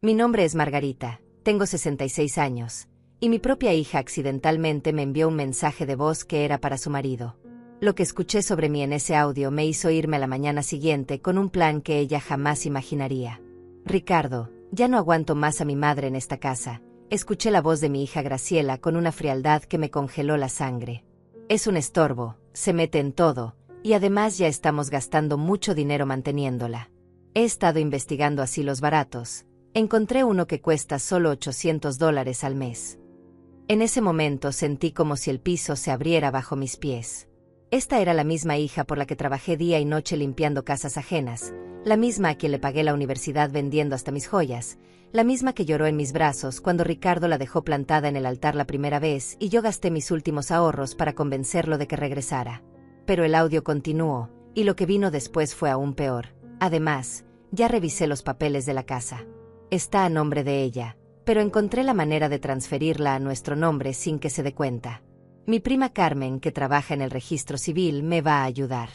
Mi nombre es Margarita, tengo 66 años, y mi propia hija accidentalmente me envió un mensaje de voz que era para su marido. Lo que escuché sobre mí en ese audio me hizo irme a la mañana siguiente con un plan que ella jamás imaginaría. Ricardo, ya no aguanto más a mi madre en esta casa. Escuché la voz de mi hija Graciela con una frialdad que me congeló la sangre. Es un estorbo, se mete en todo, y además ya estamos gastando mucho dinero manteniéndola. He estado investigando asilos baratos. Encontré uno que cuesta solo $800 al mes. En ese momento sentí como si el piso se abriera bajo mis pies. Esta era la misma hija por la que trabajé día y noche limpiando casas ajenas, la misma a quien le pagué la universidad vendiendo hasta mis joyas, la misma que lloró en mis brazos cuando Ricardo la dejó plantada en el altar la primera vez y yo gasté mis últimos ahorros para convencerlo de que regresara. Pero el audio continuó, y lo que vino después fue aún peor. Además, ya revisé los papeles de la casa. Está a nombre de ella, pero encontré la manera de transferirla a nuestro nombre sin que se dé cuenta. Mi prima Carmen, que trabaja en el registro civil, me va a ayudar.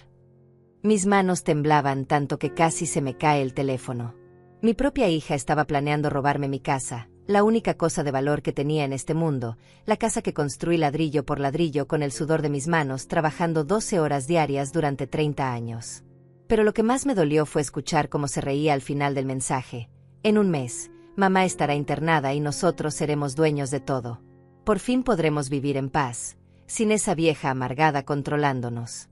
Mis manos temblaban tanto que casi se me cae el teléfono. Mi propia hija estaba planeando robarme mi casa, la única cosa de valor que tenía en este mundo, la casa que construí ladrillo por ladrillo con el sudor de mis manos, trabajando 12 horas diarias durante 30 años. Pero lo que más me dolió fue escuchar cómo se reía al final del mensaje. En un mes, mamá estará internada y nosotros seremos dueños de todo. Por fin podremos vivir en paz, sin esa vieja amargada controlándonos.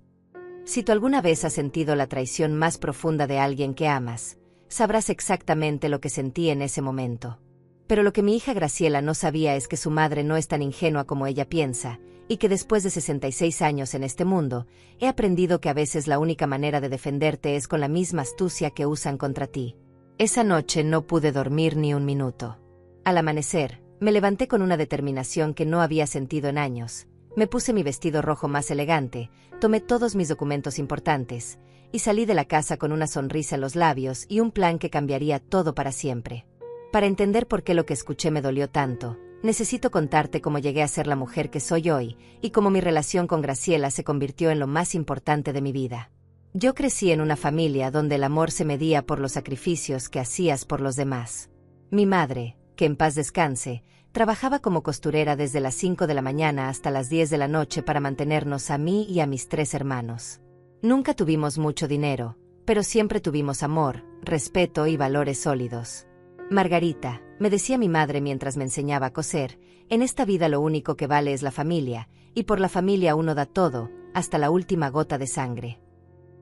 Si tú alguna vez has sentido la traición más profunda de alguien que amas, sabrás exactamente lo que sentí en ese momento. Pero lo que mi hija Graciela no sabía es que su madre no es tan ingenua como ella piensa, y que después de 66 años en este mundo, he aprendido que a veces la única manera de defenderte es con la misma astucia que usan contra ti. Esa noche no pude dormir ni un minuto. Al amanecer, me levanté con una determinación que no había sentido en años. Me puse mi vestido rojo más elegante, tomé todos mis documentos importantes, y salí de la casa con una sonrisa en los labios y un plan que cambiaría todo para siempre. Para entender por qué lo que escuché me dolió tanto, necesito contarte cómo llegué a ser la mujer que soy hoy, y cómo mi relación con Graciela se convirtió en lo más importante de mi vida. Yo crecí en una familia donde el amor se medía por los sacrificios que hacías por los demás. Mi madre, que en paz descanse, trabajaba como costurera desde las 5 de la mañana hasta las 10 de la noche para mantenernos a mí y a mis 3 hermanos. Nunca tuvimos mucho dinero, pero siempre tuvimos amor, respeto y valores sólidos. Margarita, me decía mi madre mientras me enseñaba a coser, en esta vida lo único que vale es la familia, y por la familia uno da todo, hasta la última gota de sangre.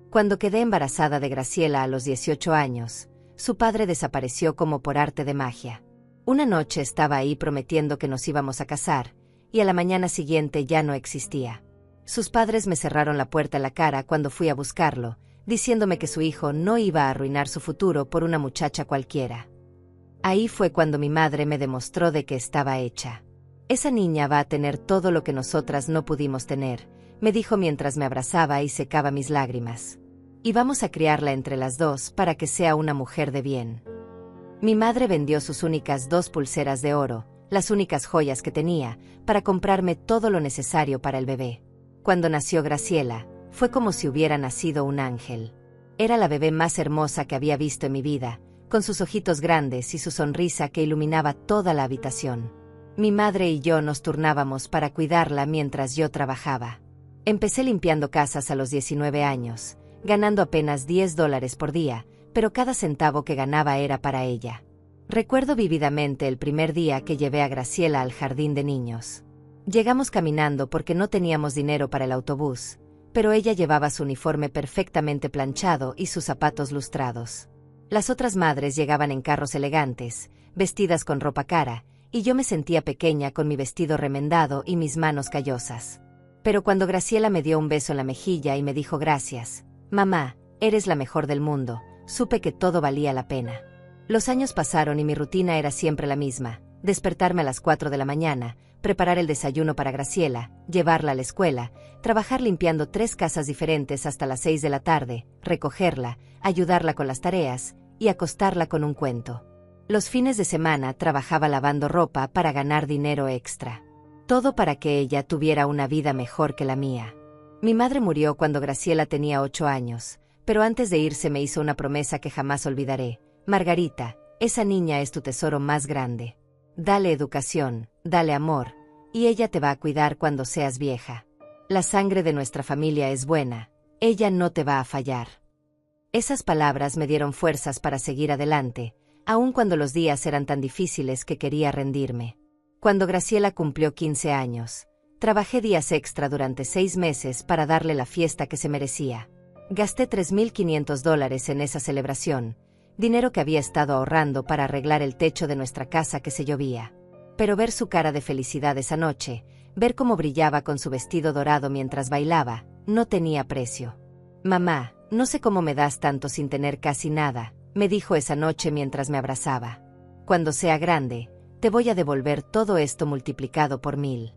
Cuando quedé embarazada de Graciela a los 18 años, su padre desapareció como por arte de magia. Una noche estaba ahí prometiendo que nos íbamos a casar, y a la mañana siguiente ya no existía. Sus padres me cerraron la puerta en la cara cuando fui a buscarlo, diciéndome que su hijo no iba a arruinar su futuro por una muchacha cualquiera. Ahí fue cuando mi madre me demostró de qué estaba hecha. Esa niña va a tener todo lo que nosotras no pudimos tener, me dijo mientras me abrazaba y secaba mis lágrimas. Y vamos a criarla entre las dos para que sea una mujer de bien. Mi madre vendió sus únicas 2 pulseras de oro, las únicas joyas que tenía, para comprarme todo lo necesario para el bebé. Cuando nació Graciela, fue como si hubiera nacido un ángel. Era la bebé más hermosa que había visto en mi vida, con sus ojitos grandes y su sonrisa que iluminaba toda la habitación. Mi madre y yo nos turnábamos para cuidarla mientras yo trabajaba. Empecé limpiando casas a los 19 años, ganando apenas $10 por día, pero cada centavo que ganaba era para ella. Recuerdo vívidamente el primer día que llevé a Graciela al jardín de niños. Llegamos caminando porque no teníamos dinero para el autobús, pero ella llevaba su uniforme perfectamente planchado y sus zapatos lustrados. Las otras madres llegaban en carros elegantes, vestidas con ropa cara, y yo me sentía pequeña con mi vestido remendado y mis manos callosas. Pero cuando Graciela me dio un beso en la mejilla y me dijo gracias, mamá, eres la mejor del mundo, supe que todo valía la pena. Los años pasaron y mi rutina era siempre la misma: despertarme a las 4 de la mañana, preparar el desayuno para Graciela, llevarla a la escuela, trabajar limpiando 3 casas diferentes hasta las 6 de la tarde, recogerla, ayudarla con las tareas y acostarla con un cuento. Los fines de semana trabajaba lavando ropa para ganar dinero extra. Todo para que ella tuviera una vida mejor que la mía. Mi madre murió cuando Graciela tenía 8 años, pero antes de irse me hizo una promesa que jamás olvidaré. Margarita, Esa niña es tu tesoro más grande. Dale educación, dale amor, y ella te va a cuidar cuando seas vieja. La sangre de nuestra familia es buena, ella no te va a fallar. Esas palabras me dieron fuerzas para seguir adelante, aun cuando los días eran tan difíciles que quería rendirme. Cuando Graciela cumplió 15 años, trabajé días extra durante 6 meses para darle la fiesta que se merecía. Gasté $3,500 en esa celebración, dinero que había estado ahorrando para arreglar el techo de nuestra casa que se llovía. Pero ver su cara de felicidad esa noche, ver cómo brillaba con su vestido dorado mientras bailaba, no tenía precio. Mamá, no sé cómo me das tanto sin tener casi nada, me dijo esa noche mientras me abrazaba. Cuando sea grande, te voy a devolver todo esto multiplicado por 1000.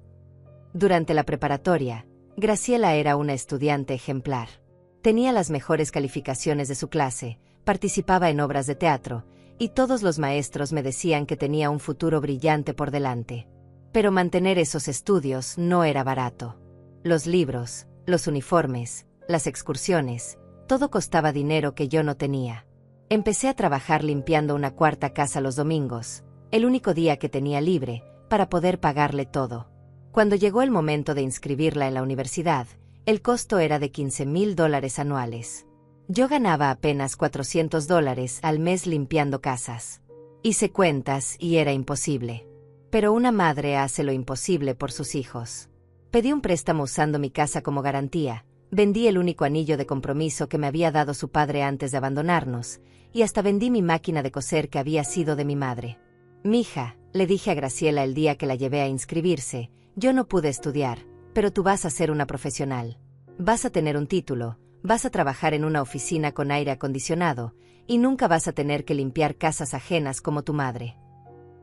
Durante la preparatoria, Graciela era una estudiante ejemplar. Tenía las mejores calificaciones de su clase, participaba en obras de teatro, y todos los maestros me decían que tenía un futuro brillante por delante. Pero mantener esos estudios no era barato. Los libros, los uniformes, las excursiones, todo costaba dinero que yo no tenía. Empecé a trabajar limpiando una cuarta casa los domingos, el único día que tenía libre, para poder pagarle todo. Cuando llegó el momento de inscribirla en la universidad, el costo era de $15,000 anuales. Yo ganaba apenas $400 al mes limpiando casas. Hice cuentas y era imposible. Pero una madre hace lo imposible por sus hijos. Pedí un préstamo usando mi casa como garantía, vendí el único anillo de compromiso que me había dado su padre antes de abandonarnos, y hasta vendí mi máquina de coser que había sido de mi madre. Mija, le dije a Graciela el día que la llevé a inscribirse, yo no pude estudiar, pero tú vas a ser una profesional. Vas a tener un título, vas a trabajar en una oficina con aire acondicionado, y nunca vas a tener que limpiar casas ajenas como tu madre.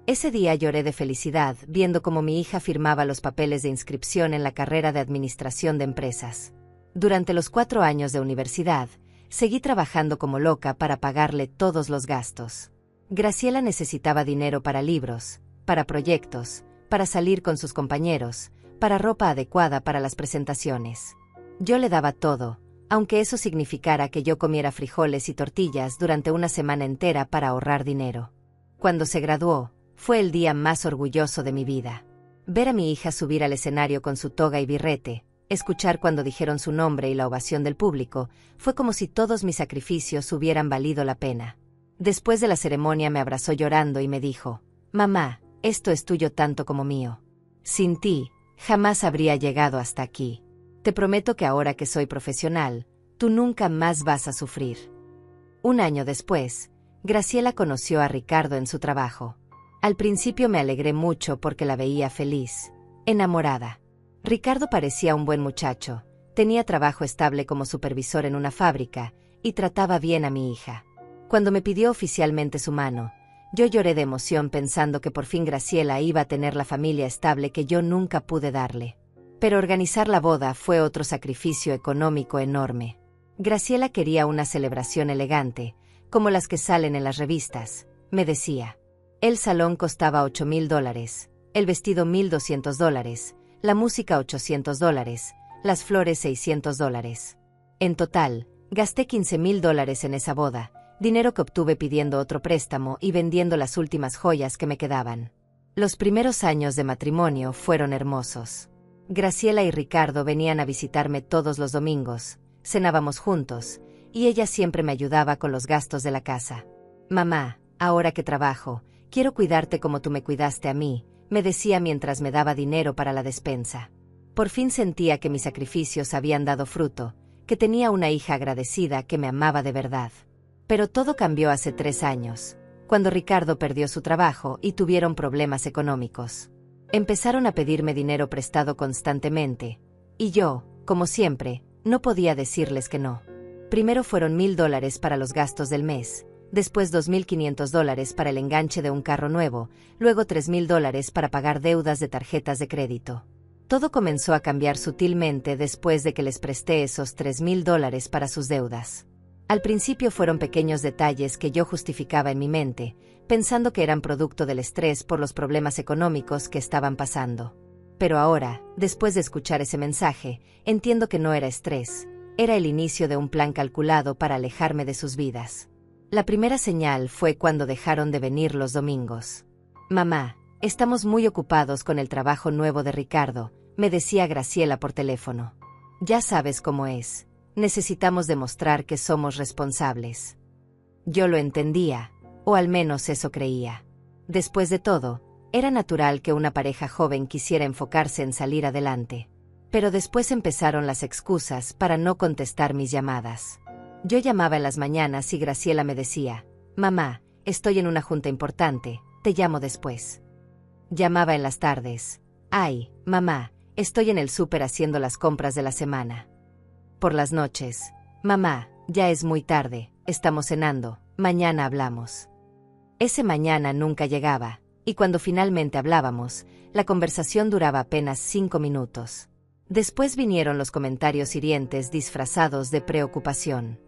Ese día lloré de felicidad viendo cómo mi hija firmaba los papeles de inscripción en la carrera de Administración de Empresas. Durante los 4 años de universidad, seguí trabajando como loca para pagarle todos los gastos. Graciela necesitaba dinero para libros, para proyectos, para salir con sus compañeros, para ropa adecuada para las presentaciones. Yo le daba todo, aunque eso significara que yo comiera frijoles y tortillas durante una semana entera para ahorrar dinero. Cuando se graduó, fue el día más orgulloso de mi vida. Ver a mi hija subir al escenario con su toga y birrete, escuchar cuando dijeron su nombre y la ovación del público, fue como si todos mis sacrificios hubieran valido la pena. Después de la ceremonia me abrazó llorando y me dijo, «Mamá, esto es tuyo tanto como mío. Sin ti, jamás habría llegado hasta aquí. Te prometo que ahora que soy profesional, tú nunca más vas a sufrir». Un año después, Graciela conoció a Ricardo en su trabajo. Al principio me alegré mucho porque la veía feliz, enamorada. Ricardo parecía un buen muchacho, tenía trabajo estable como supervisor en una fábrica, y trataba bien a mi hija. Cuando me pidió oficialmente su mano, yo lloré de emoción pensando que por fin Graciela iba a tener la familia estable que yo nunca pude darle. Pero organizar la boda fue otro sacrificio económico enorme. Graciela quería una celebración elegante, como las que salen en las revistas, me decía. El salón costaba $8,000, el vestido $1,200, la música $800, las flores $600. En total, gasté $15,000 en esa boda, dinero que obtuve pidiendo otro préstamo y vendiendo las últimas joyas que me quedaban. Los primeros años de matrimonio fueron hermosos. Graciela y Ricardo venían a visitarme todos los domingos, cenábamos juntos, y ella siempre me ayudaba con los gastos de la casa. «Mamá, ahora que trabajo, quiero cuidarte como tú me cuidaste a mí», me decía mientras me daba dinero para la despensa. Por fin sentía que mis sacrificios habían dado fruto, que tenía una hija agradecida que me amaba de verdad. Pero todo cambió hace 3 años, cuando Ricardo perdió su trabajo y tuvieron problemas económicos. Empezaron a pedirme dinero prestado constantemente, y yo, como siempre, no podía decirles que no. Primero fueron $1,000 para los gastos del mes, después $2,500 para el enganche de un carro nuevo, luego $3,000 para pagar deudas de tarjetas de crédito. Todo comenzó a cambiar sutilmente después de que les presté esos $3,000 para sus deudas. Al principio fueron pequeños detalles que yo justificaba en mi mente, pensando que eran producto del estrés por los problemas económicos que estaban pasando. Pero ahora, después de escuchar ese mensaje, entiendo que no era estrés, era el inicio de un plan calculado para alejarme de sus vidas. La primera señal fue cuando dejaron de venir los domingos. Mamá, estamos muy ocupados con el trabajo nuevo de Ricardo, me decía Graciela por teléfono. Ya sabes cómo es. Necesitamos demostrar que somos responsables. Yo lo entendía, o al menos eso creía. Después de todo, era natural que una pareja joven quisiera enfocarse en salir adelante. Pero después empezaron las excusas para no contestar mis llamadas. Yo llamaba en las mañanas y Graciela me decía, mamá, estoy en una junta importante, te llamo después. Llamaba en las tardes, ay, mamá, estoy en el súper haciendo las compras de la semana. Por las noches, mamá, ya es muy tarde, estamos cenando, mañana hablamos. Ese mañana nunca llegaba, y cuando finalmente hablábamos, la conversación duraba apenas 5 minutos. Después vinieron los comentarios hirientes disfrazados de preocupación.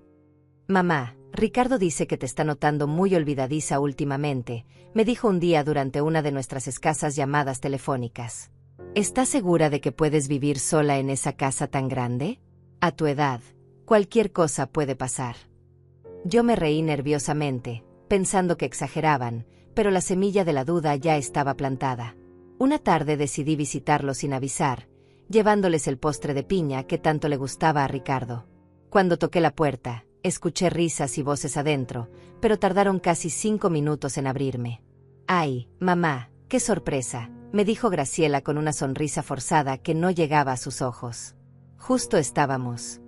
Mamá, Ricardo dice que te está notando muy olvidadiza últimamente, me dijo un día durante una de nuestras escasas llamadas telefónicas. ¿Estás segura de que puedes vivir sola en esa casa tan grande? A tu edad, cualquier cosa puede pasar. Yo me reí nerviosamente, pensando que exageraban, pero la semilla de la duda ya estaba plantada. Una tarde decidí visitarlo sin avisar, llevándoles el postre de piña que tanto le gustaba a Ricardo. Cuando toqué la puerta, escuché risas y voces adentro, pero tardaron casi 5 minutos en abrirme. ¡Ay, mamá, qué sorpresa!, me dijo Graciela con una sonrisa forzada que no llegaba a sus ojos. Justo estábamos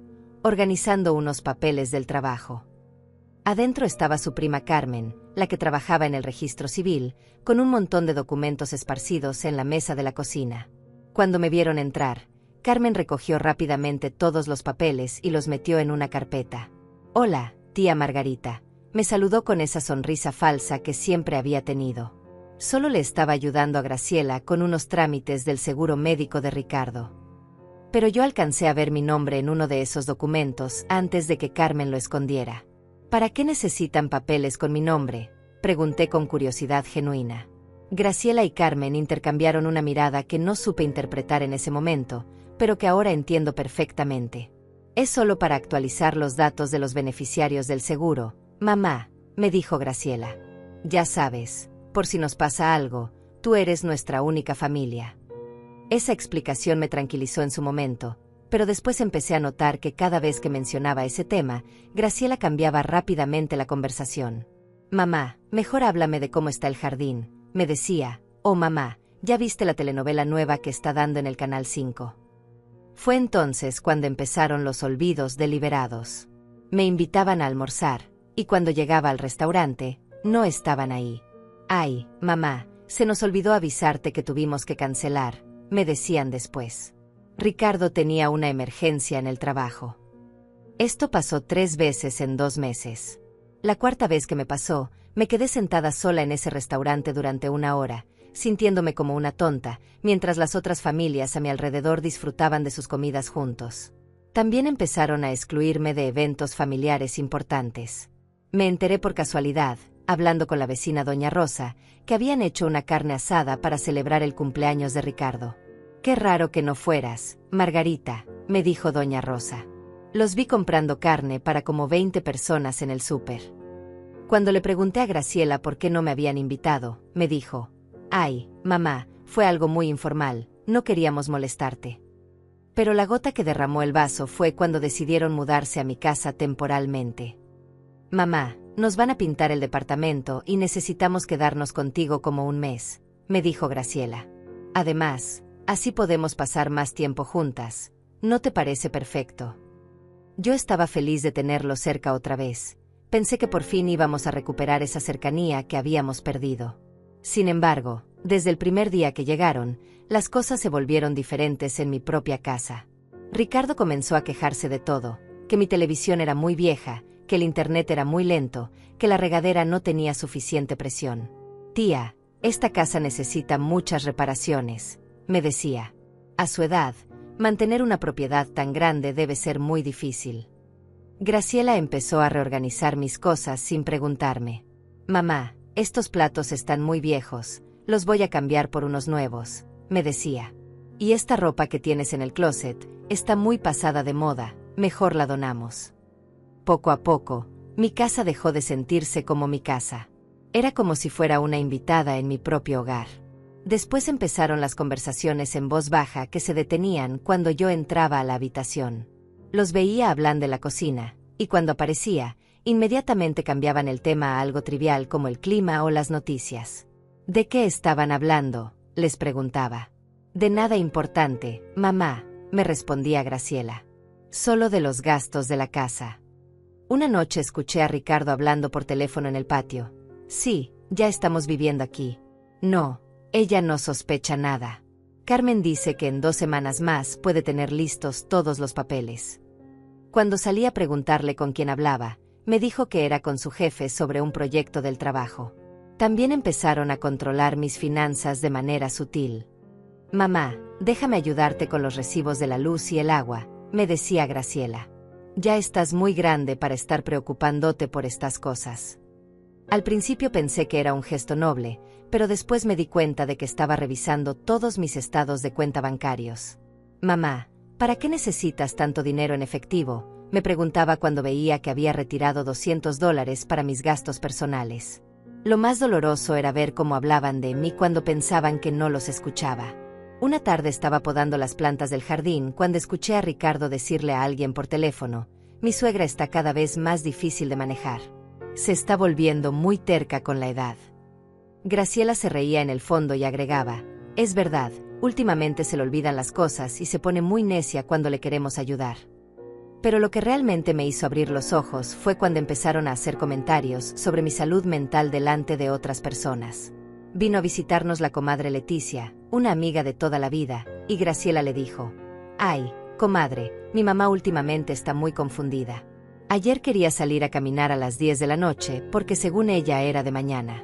organizando unos papeles del trabajo. Adentro estaba su prima Carmen, la que trabajaba en el registro civil, con un montón de documentos esparcidos en la mesa de la cocina. Cuando me vieron entrar, Carmen recogió rápidamente todos los papeles y los metió en una carpeta. Hola, tía Margarita, me saludó con esa sonrisa falsa que siempre había tenido. Solo le estaba ayudando a Graciela con unos trámites del seguro médico de Ricardo. Pero yo alcancé a ver mi nombre en uno de esos documentos antes de que Carmen lo escondiera. ¿Para qué necesitan papeles con mi nombre?, pregunté con curiosidad genuina. Graciela y Carmen intercambiaron una mirada que no supe interpretar en ese momento, pero que ahora entiendo perfectamente. Es solo para actualizar los datos de los beneficiarios del seguro, mamá, me dijo Graciela. Ya sabes, por si nos pasa algo, tú eres nuestra única familia. Esa explicación me tranquilizó en su momento, pero después empecé a notar que cada vez que mencionaba ese tema, Graciela cambiaba rápidamente la conversación. Mamá, mejor háblame de cómo está el jardín, me decía. Oh mamá, ¿ya viste la telenovela nueva que está dando en el Canal 5? Fue entonces cuando empezaron los olvidos deliberados. Me invitaban a almorzar, y cuando llegaba al restaurante, no estaban ahí. Ay, mamá, se nos olvidó avisarte que tuvimos que cancelar, me decían después. Ricardo tenía una emergencia en el trabajo. Esto pasó 3 veces en 2 meses. La cuarta vez que me pasó, me quedé sentada sola en ese restaurante durante 1 hora, sintiéndome como una tonta, mientras las otras familias a mi alrededor disfrutaban de sus comidas juntos. También empezaron a excluirme de eventos familiares importantes. Me enteré por casualidad, hablando con la vecina doña Rosa, que habían hecho una carne asada para celebrar el cumpleaños de Ricardo. Qué raro que no fueras, Margarita, me dijo doña Rosa. Los vi comprando carne para como 20 personas en el súper. Cuando le pregunté a Graciela por qué no me habían invitado, me dijo: ay, mamá, fue algo muy informal, no queríamos molestarte. Pero la gota que derramó el vaso fue cuando decidieron mudarse a mi casa temporalmente. Mamá, nos van a pintar el departamento y necesitamos quedarnos contigo como 1 mes, me dijo Graciela. Además, así podemos pasar más tiempo juntas. ¿No te parece perfecto? Yo estaba feliz de tenerlo cerca otra vez. Pensé que por fin íbamos a recuperar esa cercanía que habíamos perdido. Sin embargo, desde el primer día que llegaron, las cosas se volvieron diferentes en mi propia casa. Ricardo comenzó a quejarse de todo, que mi televisión era muy vieja, que el internet era muy lento, que la regadera no tenía suficiente presión. Tía, esta casa necesita muchas reparaciones, me decía. A su edad, mantener una propiedad tan grande debe ser muy difícil. Graciela empezó a reorganizar mis cosas sin preguntarme. Mamá, estos platos están muy viejos, los voy a cambiar por unos nuevos, me decía. Y esta ropa que tienes en el closet está muy pasada de moda, mejor la donamos. Poco a poco, Mi casa dejó de sentirse como mi casa. Era como si fuera una invitada en mi propio hogar. Después empezaron las conversaciones en voz baja que se detenían cuando yo entraba a la habitación. Los veía hablando en la cocina, y cuando aparecía, inmediatamente cambiaban el tema a algo trivial como el clima o las noticias. ¿De qué estaban hablando?, les preguntaba. De nada importante, mamá, me respondía Graciela. Solo de los gastos de la casa. Una noche escuché a Ricardo hablando por teléfono en el patio. Sí, ya estamos viviendo aquí. No, ella no sospecha nada. Carmen dice que en 2 semanas más puede tener listos todos los papeles. Cuando salí a preguntarle con quién hablaba, me dijo que era con su jefe sobre un proyecto del trabajo. También empezaron a controlar mis finanzas de manera sutil. Mamá, déjame ayudarte con los recibos de la luz y el agua, me decía Graciela. Ya estás muy grande para estar preocupándote por estas cosas. Al principio pensé que era un gesto noble, pero después me di cuenta de que estaba revisando todos mis estados de cuenta bancarios. Mamá, ¿para qué necesitas tanto dinero en efectivo?, me preguntaba cuando veía que había retirado $200 para mis gastos personales. Lo más doloroso era ver cómo hablaban de mí cuando pensaban que no los escuchaba. Una tarde estaba podando las plantas del jardín cuando escuché a Ricardo decirle a alguien por teléfono: mi suegra está cada vez más difícil de manejar. Se está volviendo muy terca con la edad. Graciela se reía en el fondo y agregaba: es verdad, últimamente se le olvidan las cosas y se pone muy necia cuando le queremos ayudar. Pero lo que realmente me hizo abrir los ojos fue cuando empezaron a hacer comentarios sobre mi salud mental delante de otras personas. Vino a visitarnos la comadre Leticia, una amiga de toda la vida, y Graciela le dijo: ay, comadre, mi mamá últimamente está muy confundida. Ayer quería salir a caminar a las 10 de la noche porque según ella era de mañana.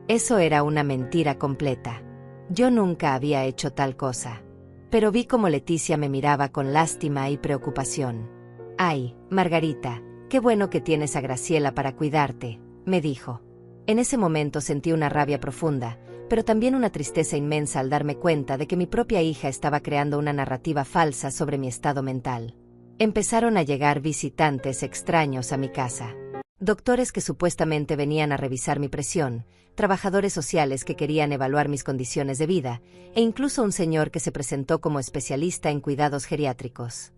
Eso era una mentira completa. Yo nunca había hecho tal cosa. Pero vi como Leticia me miraba con lástima y preocupación. Ay, Margarita, qué bueno que tienes a Graciela para cuidarte, me dijo. En ese momento sentí una rabia profunda, pero también una tristeza inmensa al darme cuenta de que mi propia hija estaba creando una narrativa falsa sobre mi estado mental. Empezaron a llegar visitantes extraños a mi casa. Doctores que supuestamente venían a revisar mi presión, trabajadores sociales que querían evaluar mis condiciones de vida, e incluso un señor que se presentó como especialista en cuidados geriátricos.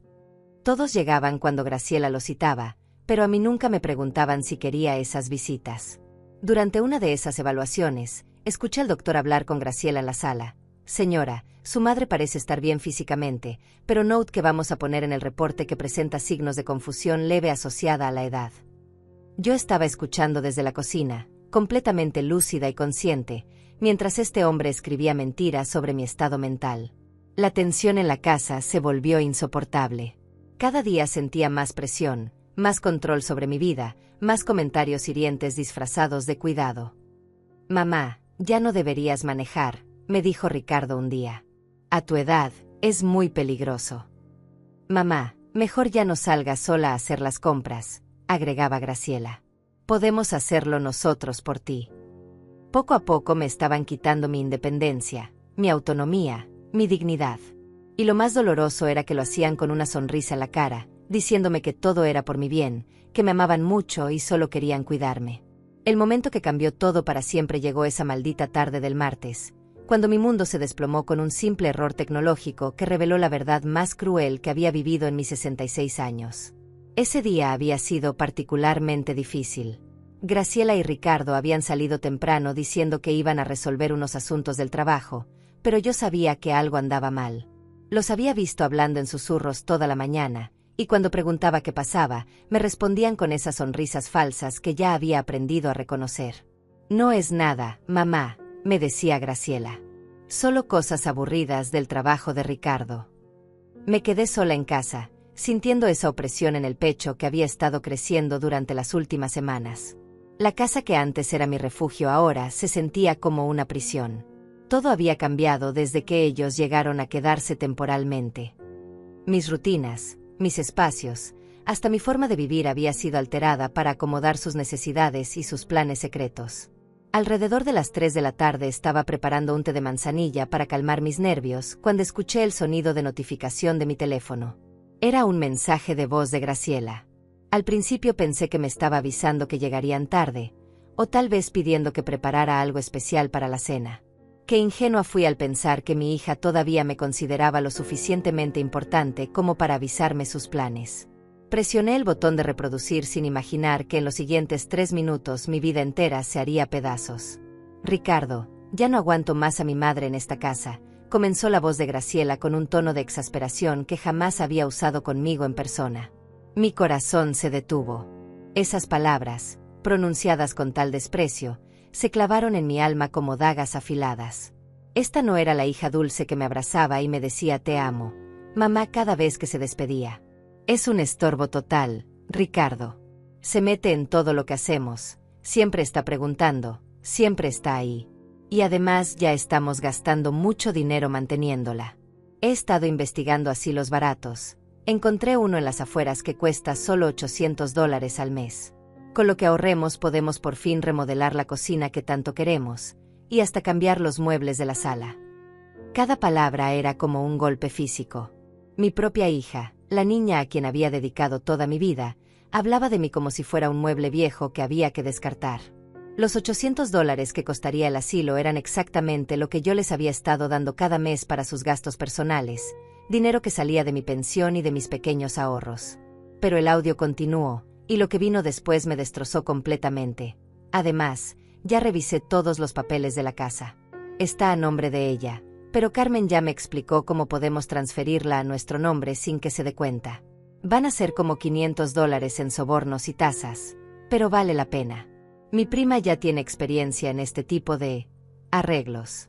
Todos llegaban cuando Graciela los citaba, pero a mí nunca me preguntaban si quería esas visitas. Durante una de esas evaluaciones, escuché al doctor hablar con Graciela en la sala. Señora, su madre parece estar bien físicamente, pero note que vamos a poner en el reporte que presenta signos de confusión leve asociada a la edad. Yo estaba escuchando desde la cocina, completamente lúcida y consciente, mientras este hombre escribía mentiras sobre mi estado mental. La tensión en la casa se volvió insoportable. Cada día sentía más presión, más control sobre mi vida, más comentarios hirientes disfrazados de cuidado. Mamá, ya no deberías manejar, me dijo Ricardo un día. A tu edad, es muy peligroso. Mamá, mejor ya no salgas sola a hacer las compras, agregaba Graciela. Podemos hacerlo nosotros por ti. Poco a poco me estaban quitando mi independencia, mi autonomía, mi dignidad. Y lo más doloroso era que lo hacían con una sonrisa en la cara, diciéndome que todo era por mi bien, que me amaban mucho y solo querían cuidarme. El momento que cambió todo para siempre llegó esa maldita tarde del martes, cuando mi mundo se desplomó con un simple error tecnológico que reveló la verdad más cruel que había vivido en mis 66 años. Ese día había sido particularmente difícil. Graciela y Ricardo habían salido temprano diciendo que iban a resolver unos asuntos del trabajo, pero yo sabía que algo andaba mal. Los había visto hablando en susurros toda la mañana, y cuando preguntaba qué pasaba, me respondían con esas sonrisas falsas que ya había aprendido a reconocer. No es nada, mamá, me decía Graciela. Solo cosas aburridas del trabajo de Ricardo. Me quedé sola en casa, sintiendo esa opresión en el pecho que había estado creciendo durante las últimas semanas. La casa que antes era mi refugio ahora se sentía como una prisión. Todo había cambiado desde que ellos llegaron a quedarse temporalmente. Mis rutinas, mis espacios, hasta mi forma de vivir había sido alterada para acomodar sus necesidades y sus planes secretos. Alrededor de las 3 de la tarde estaba preparando un té de manzanilla para calmar mis nervios cuando escuché el sonido de notificación de mi teléfono. Era un mensaje de voz de Graciela. Al principio pensé que me estaba avisando que llegarían tarde, o tal vez pidiendo que preparara algo especial para la cena. Qué ingenua fui al pensar que mi hija todavía me consideraba lo suficientemente importante como para avisarme sus planes. Presioné el botón de reproducir sin imaginar que en los siguientes 3 minutos mi vida entera se haría pedazos. Ricardo, ya no aguanto más a mi madre en esta casa, comenzó la voz de Graciela con un tono de exasperación que jamás había usado conmigo en persona. Mi corazón se detuvo. Esas palabras, pronunciadas con tal desprecio, se clavaron en mi alma como dagas afiladas. Esta no era la hija dulce que me abrazaba y me decía te amo, mamá cada vez que se despedía. Es un estorbo total, Ricardo. Se mete en todo lo que hacemos, siempre está preguntando, siempre está ahí. Y además ya estamos gastando mucho dinero manteniéndola. He estado investigando asilos baratos. Encontré uno en las afueras que cuesta solo $800 al mes. Con lo que ahorremos podemos por fin remodelar la cocina que tanto queremos, y hasta cambiar los muebles de la sala. Cada palabra era como un golpe físico. Mi propia hija, la niña a quien había dedicado toda mi vida, hablaba de mí como si fuera un mueble viejo que había que descartar. Los $800 que costaría el asilo eran exactamente lo que yo les había estado dando cada mes para sus gastos personales, dinero que salía de mi pensión y de mis pequeños ahorros. Pero el audio continuó, y lo que vino después me destrozó completamente. Además, ya revisé todos los papeles de la casa. Está a nombre de ella, pero Carmen ya me explicó cómo podemos transferirla a nuestro nombre sin que se dé cuenta. Van a ser como $500 en sobornos y tasas, pero vale la pena. Mi prima ya tiene experiencia en este tipo de arreglos.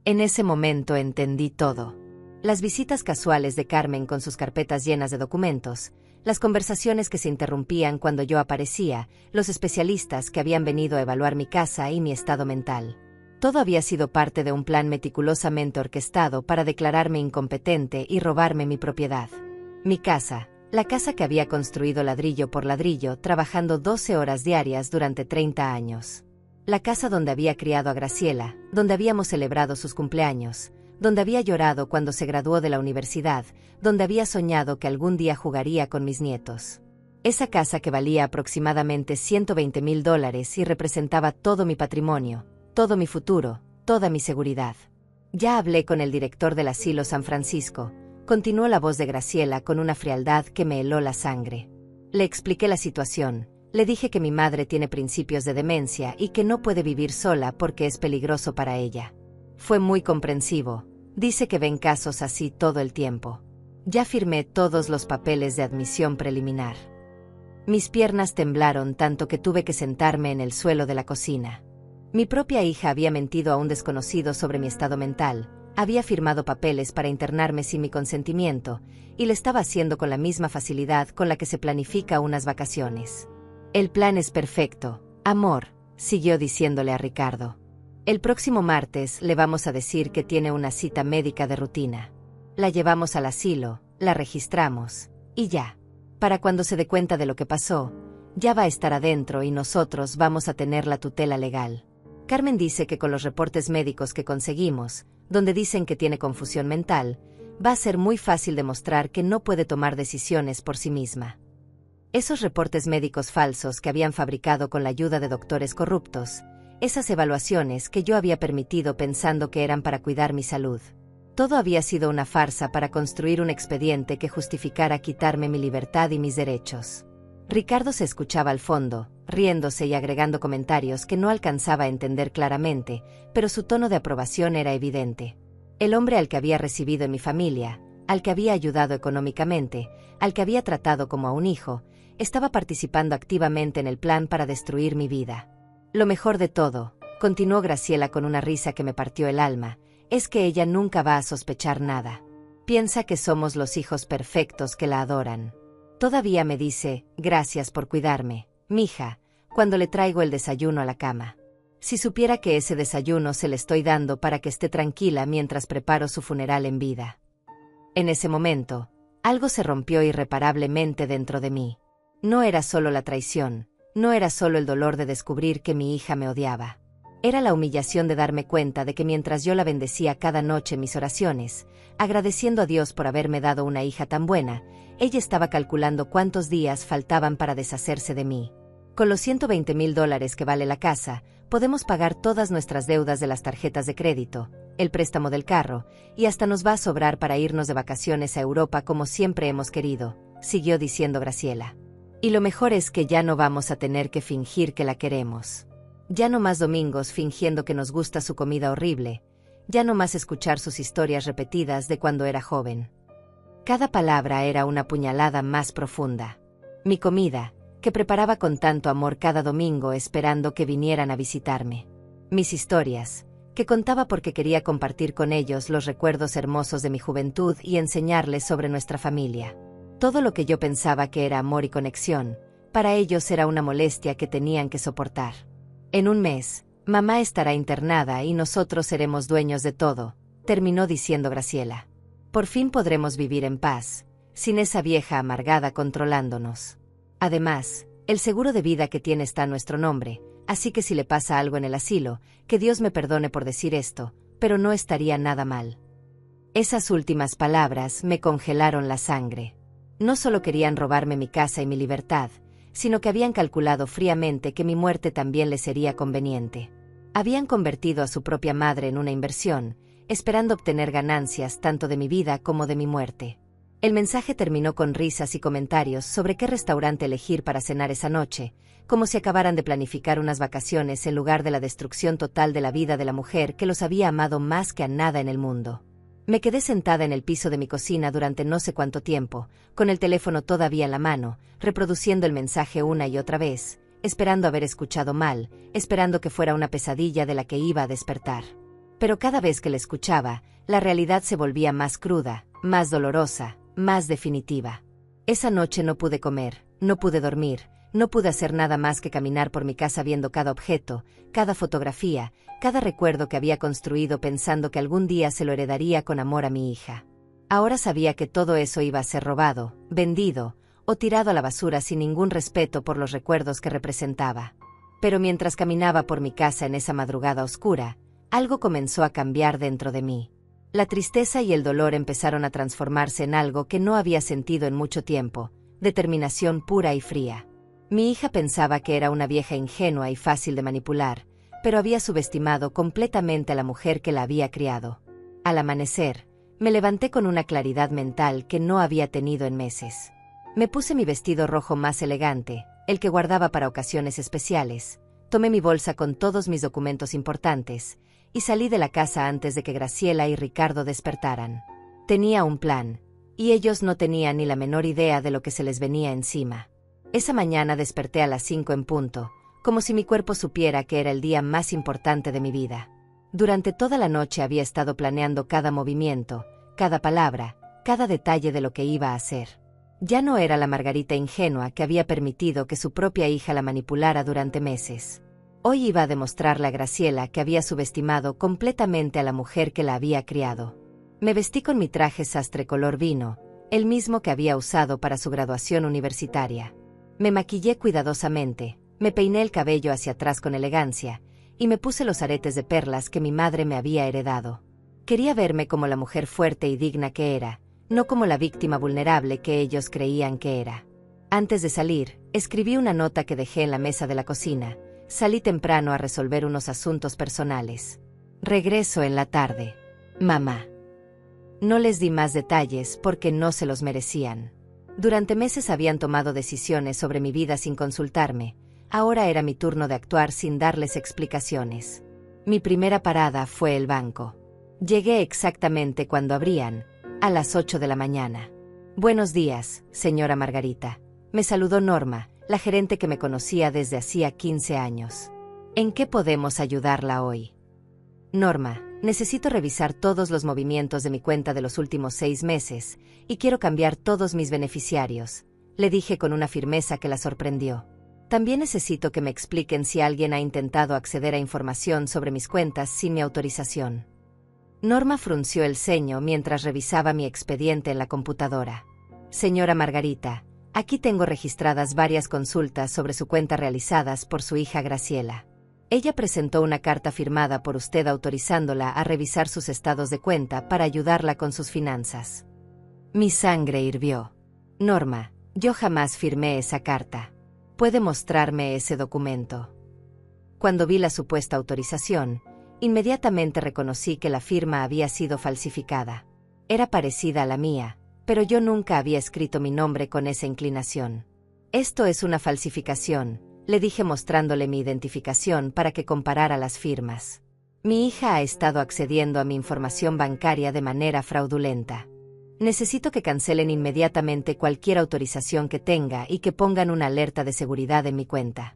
En ese momento entendí todo. Las visitas casuales de Carmen con sus carpetas llenas de documentos, las conversaciones que se interrumpían cuando yo aparecía, los especialistas que habían venido a evaluar mi casa y mi estado mental. Todo había sido parte de un plan meticulosamente orquestado para declararme incompetente y robarme mi propiedad. Mi casa, la casa que había construido ladrillo por ladrillo, trabajando 12 horas diarias durante 30 años. La casa donde había criado a Graciela, donde habíamos celebrado sus cumpleaños, donde había llorado cuando se graduó de la universidad, donde había soñado que algún día jugaría con mis nietos. Esa casa que valía aproximadamente $120,000 y representaba todo mi patrimonio, todo mi futuro, toda mi seguridad. Ya hablé con el director del asilo San Francisco, continuó la voz de Graciela con una frialdad que me heló la sangre. Le expliqué la situación, le dije que mi madre tiene principios de demencia y que no puede vivir sola porque es peligroso para ella. Fue muy comprensivo, dice que ven casos así todo el tiempo. Ya firmé todos los papeles de admisión preliminar. Mis piernas temblaron tanto que tuve que sentarme en el suelo de la cocina. Mi propia hija había mentido a un desconocido sobre mi estado mental, había firmado papeles para internarme sin mi consentimiento, y lo estaba haciendo con la misma facilidad con la que se planifica unas vacaciones. El plan es perfecto, amor, siguió diciéndole a Ricardo. El próximo martes le vamos a decir que tiene una cita médica de rutina. La llevamos al asilo, la registramos, y ya. Para cuando se dé cuenta de lo que pasó, ya va a estar adentro y nosotros vamos a tener la tutela legal. Carmen dice que con los reportes médicos que conseguimos, donde dicen que tiene confusión mental, va a ser muy fácil demostrar que no puede tomar decisiones por sí misma. Esos reportes médicos falsos que habían fabricado con la ayuda de doctores corruptos, esas evaluaciones que yo había permitido pensando que eran para cuidar mi salud. Todo había sido una farsa para construir un expediente que justificara quitarme mi libertad y mis derechos. Ricardo se escuchaba al fondo, riéndose y agregando comentarios que no alcanzaba a entender claramente, pero su tono de aprobación era evidente. El hombre al que había recibido en mi familia, al que había ayudado económicamente, al que había tratado como a un hijo, estaba participando activamente en el plan para destruir mi vida. Lo mejor de todo, continuó Graciela con una risa que me partió el alma, es que ella nunca va a sospechar nada. Piensa que somos los hijos perfectos que la adoran. Todavía me dice, gracias por cuidarme, mija, cuando le traigo el desayuno a la cama. Si supiera que ese desayuno se le estoy dando para que esté tranquila mientras preparo su funeral en vida. En ese momento, algo se rompió irreparablemente dentro de mí. No era solo la traición, no era solo el dolor de descubrir que mi hija me odiaba. Era la humillación de darme cuenta de que mientras yo la bendecía cada noche en mis oraciones, agradeciendo a Dios por haberme dado una hija tan buena, ella estaba calculando cuántos días faltaban para deshacerse de mí. Con los $120,000 que vale la casa, podemos pagar todas nuestras deudas de las tarjetas de crédito, el préstamo del carro, y hasta nos va a sobrar para irnos de vacaciones a Europa como siempre hemos querido, siguió diciendo Graciela. Y lo mejor es que ya no vamos a tener que fingir que la queremos. Ya no más domingos fingiendo que nos gusta su comida horrible, ya no más escuchar sus historias repetidas de cuando era joven. Cada palabra era una puñalada más profunda. Mi comida, que preparaba con tanto amor cada domingo esperando que vinieran a visitarme. Mis historias, que contaba porque quería compartir con ellos los recuerdos hermosos de mi juventud y enseñarles sobre nuestra familia. Todo lo que yo pensaba que era amor y conexión, para ellos era una molestia que tenían que soportar. En un mes, mamá estará internada y nosotros seremos dueños de todo, terminó diciendo Graciela. Por fin podremos vivir en paz, sin esa vieja amargada controlándonos. Además, el seguro de vida que tiene está a nuestro nombre, así que si le pasa algo en el asilo, que Dios me perdone por decir esto, pero no estaría nada mal. Esas últimas palabras me congelaron la sangre. No solo querían robarme mi casa y mi libertad, sino que habían calculado fríamente que mi muerte también les sería conveniente. Habían convertido a su propia madre en una inversión, esperando obtener ganancias tanto de mi vida como de mi muerte. El mensaje terminó con risas y comentarios sobre qué restaurante elegir para cenar esa noche, como si acabaran de planificar unas vacaciones en lugar de la destrucción total de la vida de la mujer que los había amado más que a nada en el mundo. Me quedé sentada en el piso de mi cocina durante no sé cuánto tiempo, con el teléfono todavía en la mano, reproduciendo el mensaje una y otra vez, esperando haber escuchado mal, esperando que fuera una pesadilla de la que iba a despertar. Pero cada vez que la escuchaba, la realidad se volvía más cruda, más dolorosa, más definitiva. Esa noche no pude comer, no pude dormir, no pude hacer nada más que caminar por mi casa viendo cada objeto, cada fotografía, cada recuerdo que había construido pensando que algún día se lo heredaría con amor a mi hija. Ahora sabía que todo eso iba a ser robado, vendido, o tirado a la basura sin ningún respeto por los recuerdos que representaba. Pero mientras caminaba por mi casa en esa madrugada oscura, algo comenzó a cambiar dentro de mí. La tristeza y el dolor empezaron a transformarse en algo que no había sentido en mucho tiempo, determinación pura y fría. Mi hija pensaba que era una vieja ingenua y fácil de manipular, pero había subestimado completamente a la mujer que la había criado. Al amanecer, me levanté con una claridad mental que no había tenido en meses. Me puse mi vestido rojo más elegante, el que guardaba para ocasiones especiales, tomé mi bolsa con todos mis documentos importantes, y salí de la casa antes de que Graciela y Ricardo despertaran. Tenía un plan, y ellos no tenían ni la menor idea de lo que se les venía encima. Esa mañana desperté a las 5 en punto, como si mi cuerpo supiera que era el día más importante de mi vida. Durante toda la noche había estado planeando cada movimiento, cada palabra, cada detalle de lo que iba a hacer. Ya no era la Margarita ingenua que había permitido que su propia hija la manipulara durante meses. Hoy iba a demostrarle a Graciela que había subestimado completamente a la mujer que la había criado. Me vestí con mi traje sastre color vino, el mismo que había usado para su graduación universitaria. Me maquillé cuidadosamente, me peiné el cabello hacia atrás con elegancia, y me puse los aretes de perlas que mi madre me había heredado. Quería verme como la mujer fuerte y digna que era, no como la víctima vulnerable que ellos creían que era. Antes de salir, escribí una nota que dejé en la mesa de la cocina. Salí temprano a resolver unos asuntos personales. Regreso en la tarde. Mamá. No les di más detalles porque no se los merecían. Durante meses habían tomado decisiones sobre mi vida sin consultarme. Ahora era mi turno de actuar sin darles explicaciones. Mi primera parada fue el banco. Llegué exactamente cuando abrían, a las 8 de la mañana. Buenos días, señora Margarita. Me saludó Norma, la gerente que me conocía desde hacía 15 años. ¿En qué podemos ayudarla hoy? Norma, necesito revisar todos los movimientos de mi cuenta de los últimos 6 meses, y quiero cambiar todos mis beneficiarios, le dije con una firmeza que la sorprendió. También necesito que me expliquen si alguien ha intentado acceder a información sobre mis cuentas sin mi autorización. Norma frunció el ceño mientras revisaba mi expediente en la computadora. Señora Margarita, aquí tengo registradas varias consultas sobre su cuenta realizadas por su hija Graciela. Ella presentó una carta firmada por usted autorizándola a revisar sus estados de cuenta para ayudarla con sus finanzas. Mi sangre hirvió. Norma, yo jamás firmé esa carta. ¿Puede mostrarme ese documento? Cuando vi la supuesta autorización, inmediatamente reconocí que la firma había sido falsificada. Era parecida a la mía, pero yo nunca había escrito mi nombre con esa inclinación. Esto es una falsificación, le dije mostrándole mi identificación para que comparara las firmas. Mi hija ha estado accediendo a mi información bancaria de manera fraudulenta. Necesito que cancelen inmediatamente cualquier autorización que tenga y que pongan una alerta de seguridad en mi cuenta.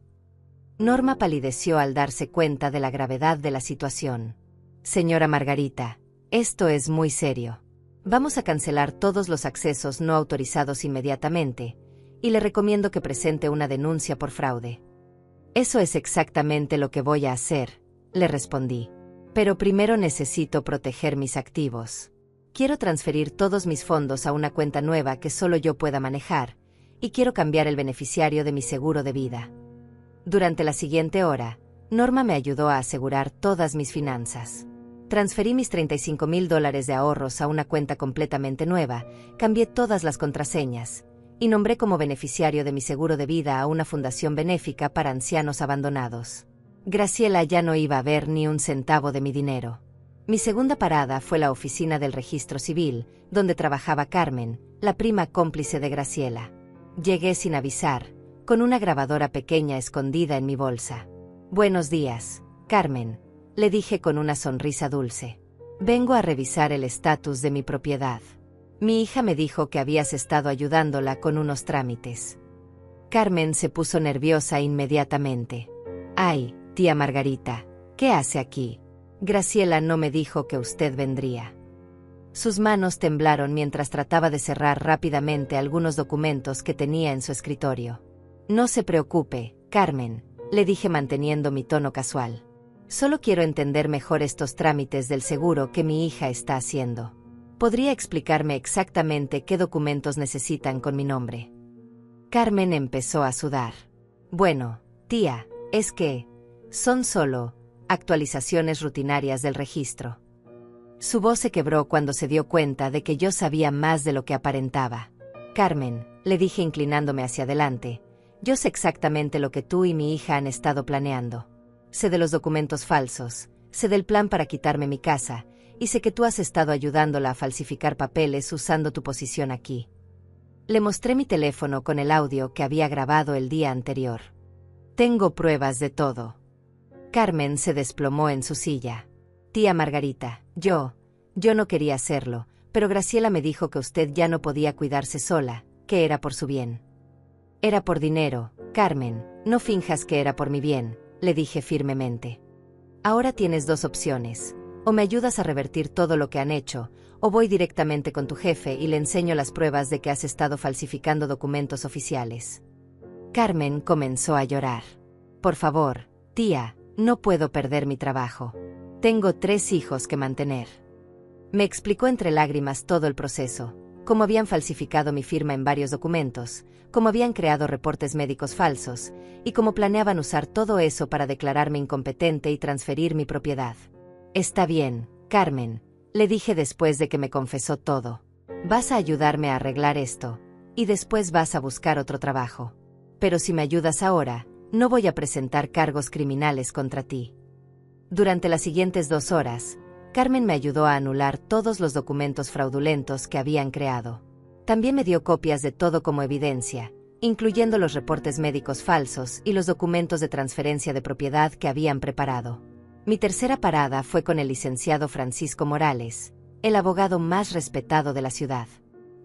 Norma palideció al darse cuenta de la gravedad de la situación. Señora Margarita, esto es muy serio. Vamos a cancelar todos los accesos no autorizados inmediatamente, y le recomiendo que presente una denuncia por fraude. Eso es exactamente lo que voy a hacer, le respondí. Pero primero necesito proteger mis activos. Quiero transferir todos mis fondos a una cuenta nueva que solo yo pueda manejar, y quiero cambiar el beneficiario de mi seguro de vida. Durante la siguiente hora, Norma me ayudó a asegurar todas mis finanzas. Transferí mis $35,000 de ahorros a una cuenta completamente nueva, cambié todas las contraseñas, y nombré como beneficiario de mi seguro de vida a una fundación benéfica para ancianos abandonados. Graciela ya no iba a ver ni un centavo de mi dinero. Mi segunda parada fue la oficina del registro civil, donde trabajaba Carmen, la prima cómplice de Graciela. Llegué sin avisar, con una grabadora pequeña escondida en mi bolsa. Buenos días, Carmen, le dije con una sonrisa dulce. Vengo a revisar el estatus de mi propiedad. Mi hija me dijo que habías estado ayudándola con unos trámites. Carmen se puso nerviosa inmediatamente. Ay, tía Margarita, ¿qué hace aquí? Graciela no me dijo que usted vendría. Sus manos temblaron mientras trataba de cerrar rápidamente algunos documentos que tenía en su escritorio. No se preocupe, Carmen, le dije manteniendo mi tono casual. Solo quiero entender mejor estos trámites del seguro que mi hija está haciendo. ¿Podría explicarme exactamente qué documentos necesitan con mi nombre? Carmen empezó a sudar. Bueno, tía, es que son solo actualizaciones rutinarias del registro. Su voz se quebró cuando se dio cuenta de que yo sabía más de lo que aparentaba. Carmen, le dije inclinándome hacia adelante, yo sé exactamente lo que tú y mi hija han estado planeando. Sé de los documentos falsos, sé del plan para quitarme mi casa, y sé que tú has estado ayudándola a falsificar papeles usando tu posición aquí. Le mostré mi teléfono con el audio que había grabado el día anterior. Tengo pruebas de todo. Carmen se desplomó en su silla. Tía Margarita, yo no quería hacerlo, pero Graciela me dijo que usted ya no podía cuidarse sola, que era por su bien. Era por dinero, Carmen, no finjas que era por mi bien, le dije firmemente. Ahora tienes dos opciones, o me ayudas a revertir todo lo que han hecho, o voy directamente con tu jefe y le enseño las pruebas de que has estado falsificando documentos oficiales. Carmen comenzó a llorar. Por favor, tía, no puedo perder mi trabajo. Tengo 3 hijos que mantener. Me explicó entre lágrimas todo el proceso, cómo habían falsificado mi firma en varios documentos, cómo habían creado reportes médicos falsos, y cómo planeaban usar todo eso para declararme incompetente y transferir mi propiedad. Está bien, Carmen, le dije después de que me confesó todo. Vas a ayudarme a arreglar esto, y después vas a buscar otro trabajo. Pero si me ayudas ahora, no voy a presentar cargos criminales contra ti. Durante las siguientes 2 horas, Carmen me ayudó a anular todos los documentos fraudulentos que habían creado. También me dio copias de todo como evidencia, incluyendo los reportes médicos falsos y los documentos de transferencia de propiedad que habían preparado. Mi tercera parada fue con el licenciado Francisco Morales, el abogado más respetado de la ciudad.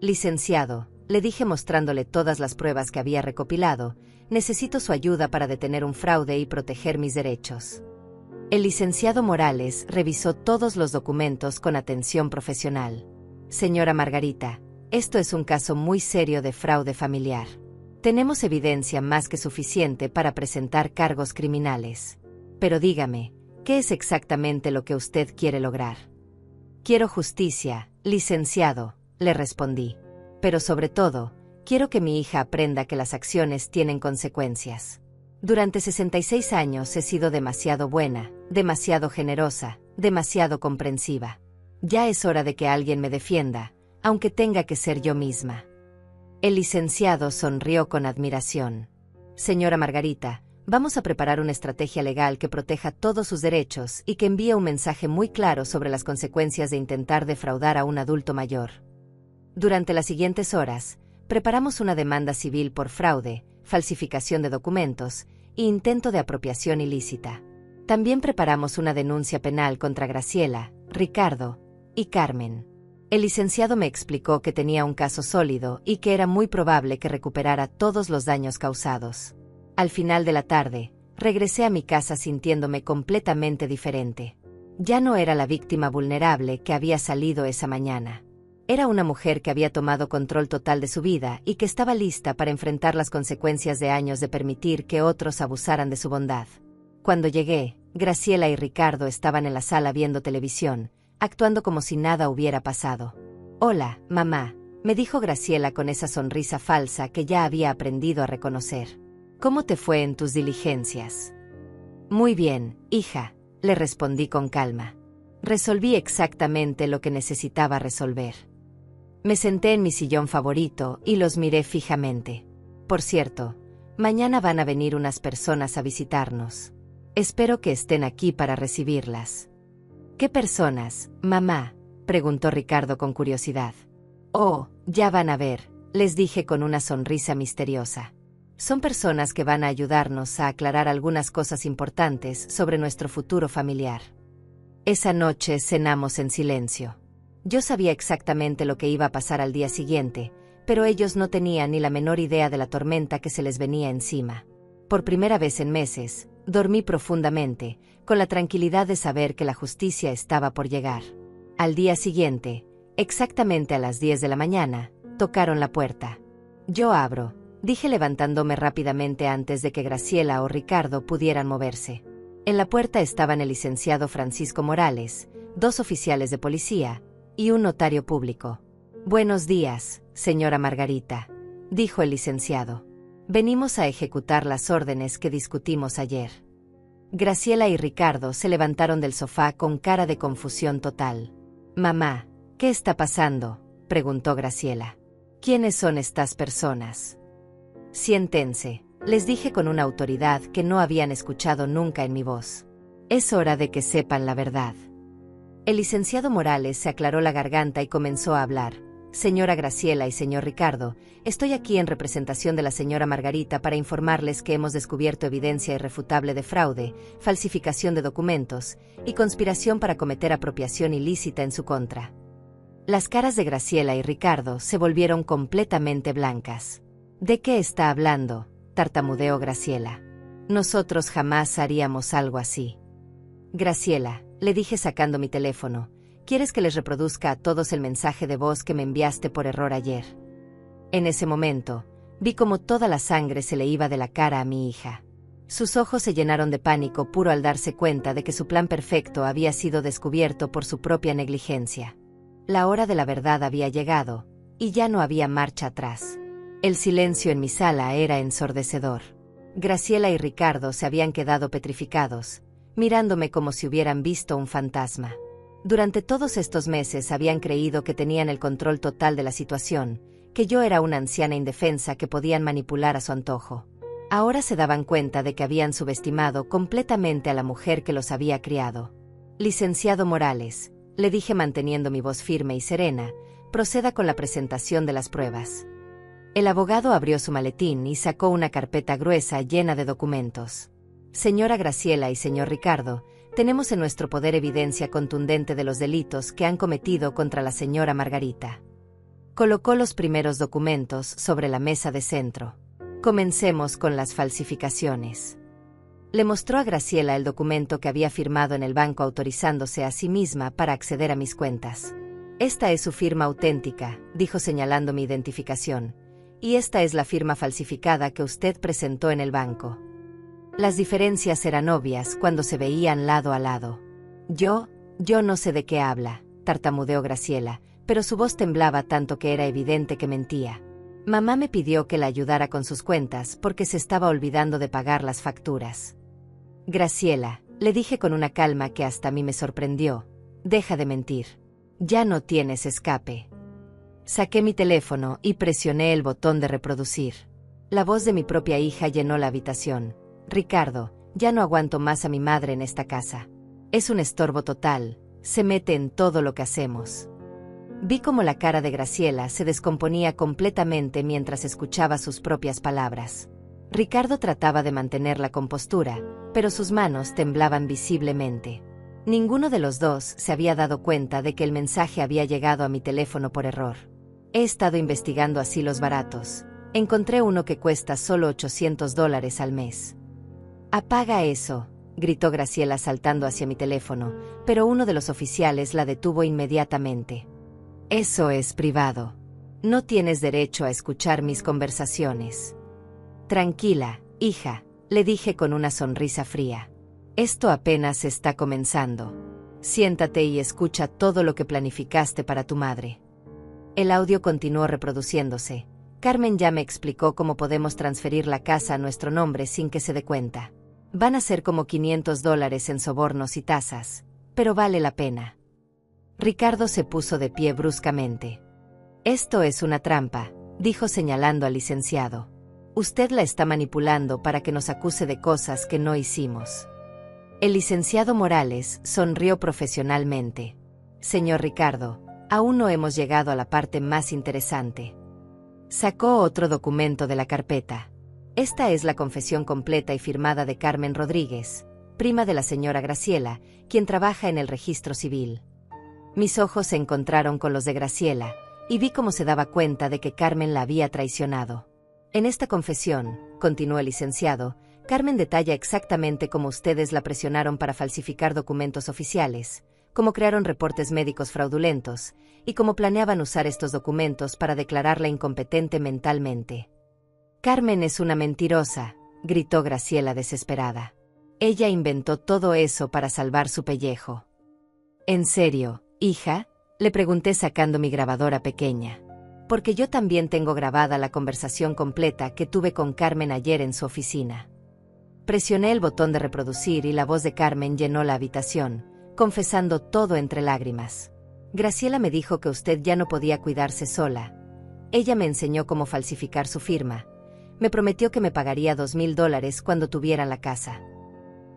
Licenciado, le dije mostrándole todas las pruebas que había recopilado, necesito su ayuda para detener un fraude y proteger mis derechos. El licenciado Morales revisó todos los documentos con atención profesional. Señora Margarita, esto es un caso muy serio de fraude familiar. Tenemos evidencia más que suficiente para presentar cargos criminales. Pero dígame, ¿qué es exactamente lo que usted quiere lograr? Quiero justicia, licenciado, le respondí. Pero sobre todo, quiero que mi hija aprenda que las acciones tienen consecuencias. Durante 66 años he sido demasiado buena, demasiado generosa, demasiado comprensiva. Ya es hora de que alguien me defienda, aunque tenga que ser yo misma. El licenciado sonrió con admiración. Señora Margarita, vamos a preparar una estrategia legal que proteja todos sus derechos y que envíe un mensaje muy claro sobre las consecuencias de intentar defraudar a un adulto mayor. Durante las siguientes horas, preparamos una demanda civil por fraude, falsificación de documentos e intento de apropiación ilícita. También preparamos una denuncia penal contra Graciela, Ricardo y Carmen. El licenciado me explicó que tenía un caso sólido y que era muy probable que recuperara todos los daños causados. Al final de la tarde, regresé a mi casa sintiéndome completamente diferente. Ya no era la víctima vulnerable que había salido esa mañana. Era una mujer que había tomado control total de su vida y que estaba lista para enfrentar las consecuencias de años de permitir que otros abusaran de su bondad. Cuando llegué, Graciela y Ricardo estaban en la sala viendo televisión, actuando como si nada hubiera pasado. «Hola, mamá», me dijo Graciela con esa sonrisa falsa que ya había aprendido a reconocer. «¿Cómo te fue en tus diligencias?» «Muy bien, hija», le respondí con calma. Resolví exactamente lo que necesitaba resolver. Me senté en mi sillón favorito y los miré fijamente. Por cierto, mañana van a venir unas personas a visitarnos. Espero que estén aquí para recibirlas. ¿Qué personas, mamá?, preguntó Ricardo con curiosidad. Oh, ya van a ver, les dije con una sonrisa misteriosa. Son personas que van a ayudarnos a aclarar algunas cosas importantes sobre nuestro futuro familiar. Esa noche cenamos en silencio. Yo sabía exactamente lo que iba a pasar al día siguiente, pero ellos no tenían ni la menor idea de la tormenta que se les venía encima. Por primera vez en meses, dormí profundamente, con la tranquilidad de saber que la justicia estaba por llegar. Al día siguiente, exactamente a las 10 de la mañana, tocaron la puerta. «Yo abro», dije levantándome rápidamente antes de que Graciela o Ricardo pudieran moverse. En la puerta estaban el licenciado Francisco Morales, 2 oficiales de policía y un notario público. «Buenos días, señora Margarita», dijo el licenciado. «Venimos a ejecutar las órdenes que discutimos ayer». Graciela y Ricardo se levantaron del sofá con cara de confusión total. «Mamá, ¿qué está pasando?», preguntó Graciela. «¿Quiénes son estas personas?». «Siéntense», les dije con una autoridad que no habían escuchado nunca en mi voz. «Es hora de que sepan la verdad». El licenciado Morales se aclaró la garganta y comenzó a hablar. «Señora Graciela y señor Ricardo, estoy aquí en representación de la señora Margarita para informarles que hemos descubierto evidencia irrefutable de fraude, falsificación de documentos y conspiración para cometer apropiación ilícita en su contra». Las caras de Graciela y Ricardo se volvieron completamente blancas. «¿De qué está hablando?», tartamudeó Graciela. «Nosotros jamás haríamos algo así». «Graciela», le dije sacando mi teléfono, ¿quieres que les reproduzca a todos el mensaje de voz que me enviaste por error ayer? En ese momento, vi como toda la sangre se le iba de la cara a mi hija. Sus ojos se llenaron de pánico puro al darse cuenta de que su plan perfecto había sido descubierto por su propia negligencia. La hora de la verdad había llegado, y ya no había marcha atrás. El silencio en mi sala era ensordecedor. Graciela y Ricardo se habían quedado petrificados, mirándome como si hubieran visto un fantasma. Durante todos estos meses habían creído que tenían el control total de la situación, que yo era una anciana indefensa que podían manipular a su antojo. Ahora se daban cuenta de que habían subestimado completamente a la mujer que los había criado. «Licenciado Morales», le dije manteniendo mi voz firme y serena, «proceda con la presentación de las pruebas». El abogado abrió su maletín y sacó una carpeta gruesa llena de documentos. «Señora Graciela y señor Ricardo, tenemos en nuestro poder evidencia contundente de los delitos que han cometido contra la señora Margarita». Colocó los primeros documentos sobre la mesa de centro. «Comencemos con las falsificaciones». Le mostró a Graciela el documento que había firmado en el banco autorizándose a sí misma para acceder a mis cuentas. «Esta es su firma auténtica», dijo señalando mi identificación, «y esta es la firma falsificada que usted presentó en el banco». Las diferencias eran obvias cuando se veían lado a lado. Yo no sé de qué habla», tartamudeó Graciela, pero su voz temblaba tanto que era evidente que mentía. Mamá me pidió que la ayudara con sus cuentas porque se estaba olvidando de pagar las facturas. Graciela, le dije con una calma que hasta a mí me sorprendió, deja de mentir. Ya no tienes escape. Saqué mi teléfono y presioné el botón de reproducir. La voz de mi propia hija llenó la habitación. Ricardo, ya no aguanto más a mi madre en esta casa. Es un estorbo total, se mete en todo lo que hacemos. Vi cómo la cara de Graciela se descomponía completamente mientras escuchaba sus propias palabras. Ricardo trataba de mantener la compostura, pero sus manos temblaban visiblemente. Ninguno de los dos se había dado cuenta de que el mensaje había llegado a mi teléfono por error. He estado investigando asilos baratos. Encontré uno que cuesta solo $800 al mes. «Apaga eso», gritó Graciela saltando hacia mi teléfono, pero uno de los oficiales la detuvo inmediatamente. «Eso es privado. No tienes derecho a escuchar mis conversaciones». «Tranquila, hija», le dije con una sonrisa fría. «Esto apenas está comenzando. Siéntate y escucha todo lo que planificaste para tu madre». El audio continuó reproduciéndose. Carmen ya me explicó cómo podemos transferir la casa a nuestro nombre sin que se dé cuenta. Van a ser como $500 en sobornos y tasas, pero vale la pena. Ricardo se puso de pie bruscamente. «Esto es una trampa», dijo señalando al licenciado. «Usted la está manipulando para que nos acuse de cosas que no hicimos». El licenciado Morales sonrió profesionalmente. «Señor Ricardo, aún no hemos llegado a la parte más interesante». Sacó otro documento de la carpeta. Esta es la confesión completa y firmada de Carmen Rodríguez, prima de la señora Graciela, quien trabaja en el registro civil. Mis ojos se encontraron con los de Graciela, y vi cómo se daba cuenta de que Carmen la había traicionado. En esta confesión, continuó el licenciado, Carmen detalla exactamente cómo ustedes la presionaron para falsificar documentos oficiales, cómo crearon reportes médicos fraudulentos, y cómo planeaban usar estos documentos para declararla incompetente mentalmente. «Carmen es una mentirosa», gritó Graciela desesperada. «Ella inventó todo eso para salvar su pellejo». «¿En serio, hija?», le pregunté sacando mi grabadora pequeña. Porque yo también tengo grabada la conversación completa que tuve con Carmen ayer en su oficina. Presioné el botón de reproducir y la voz de Carmen llenó la habitación, confesando todo entre lágrimas. «Graciela me dijo que usted ya no podía cuidarse sola. Ella me enseñó cómo falsificar su firma. Me prometió que me pagaría $2,000 cuando tuviera la casa».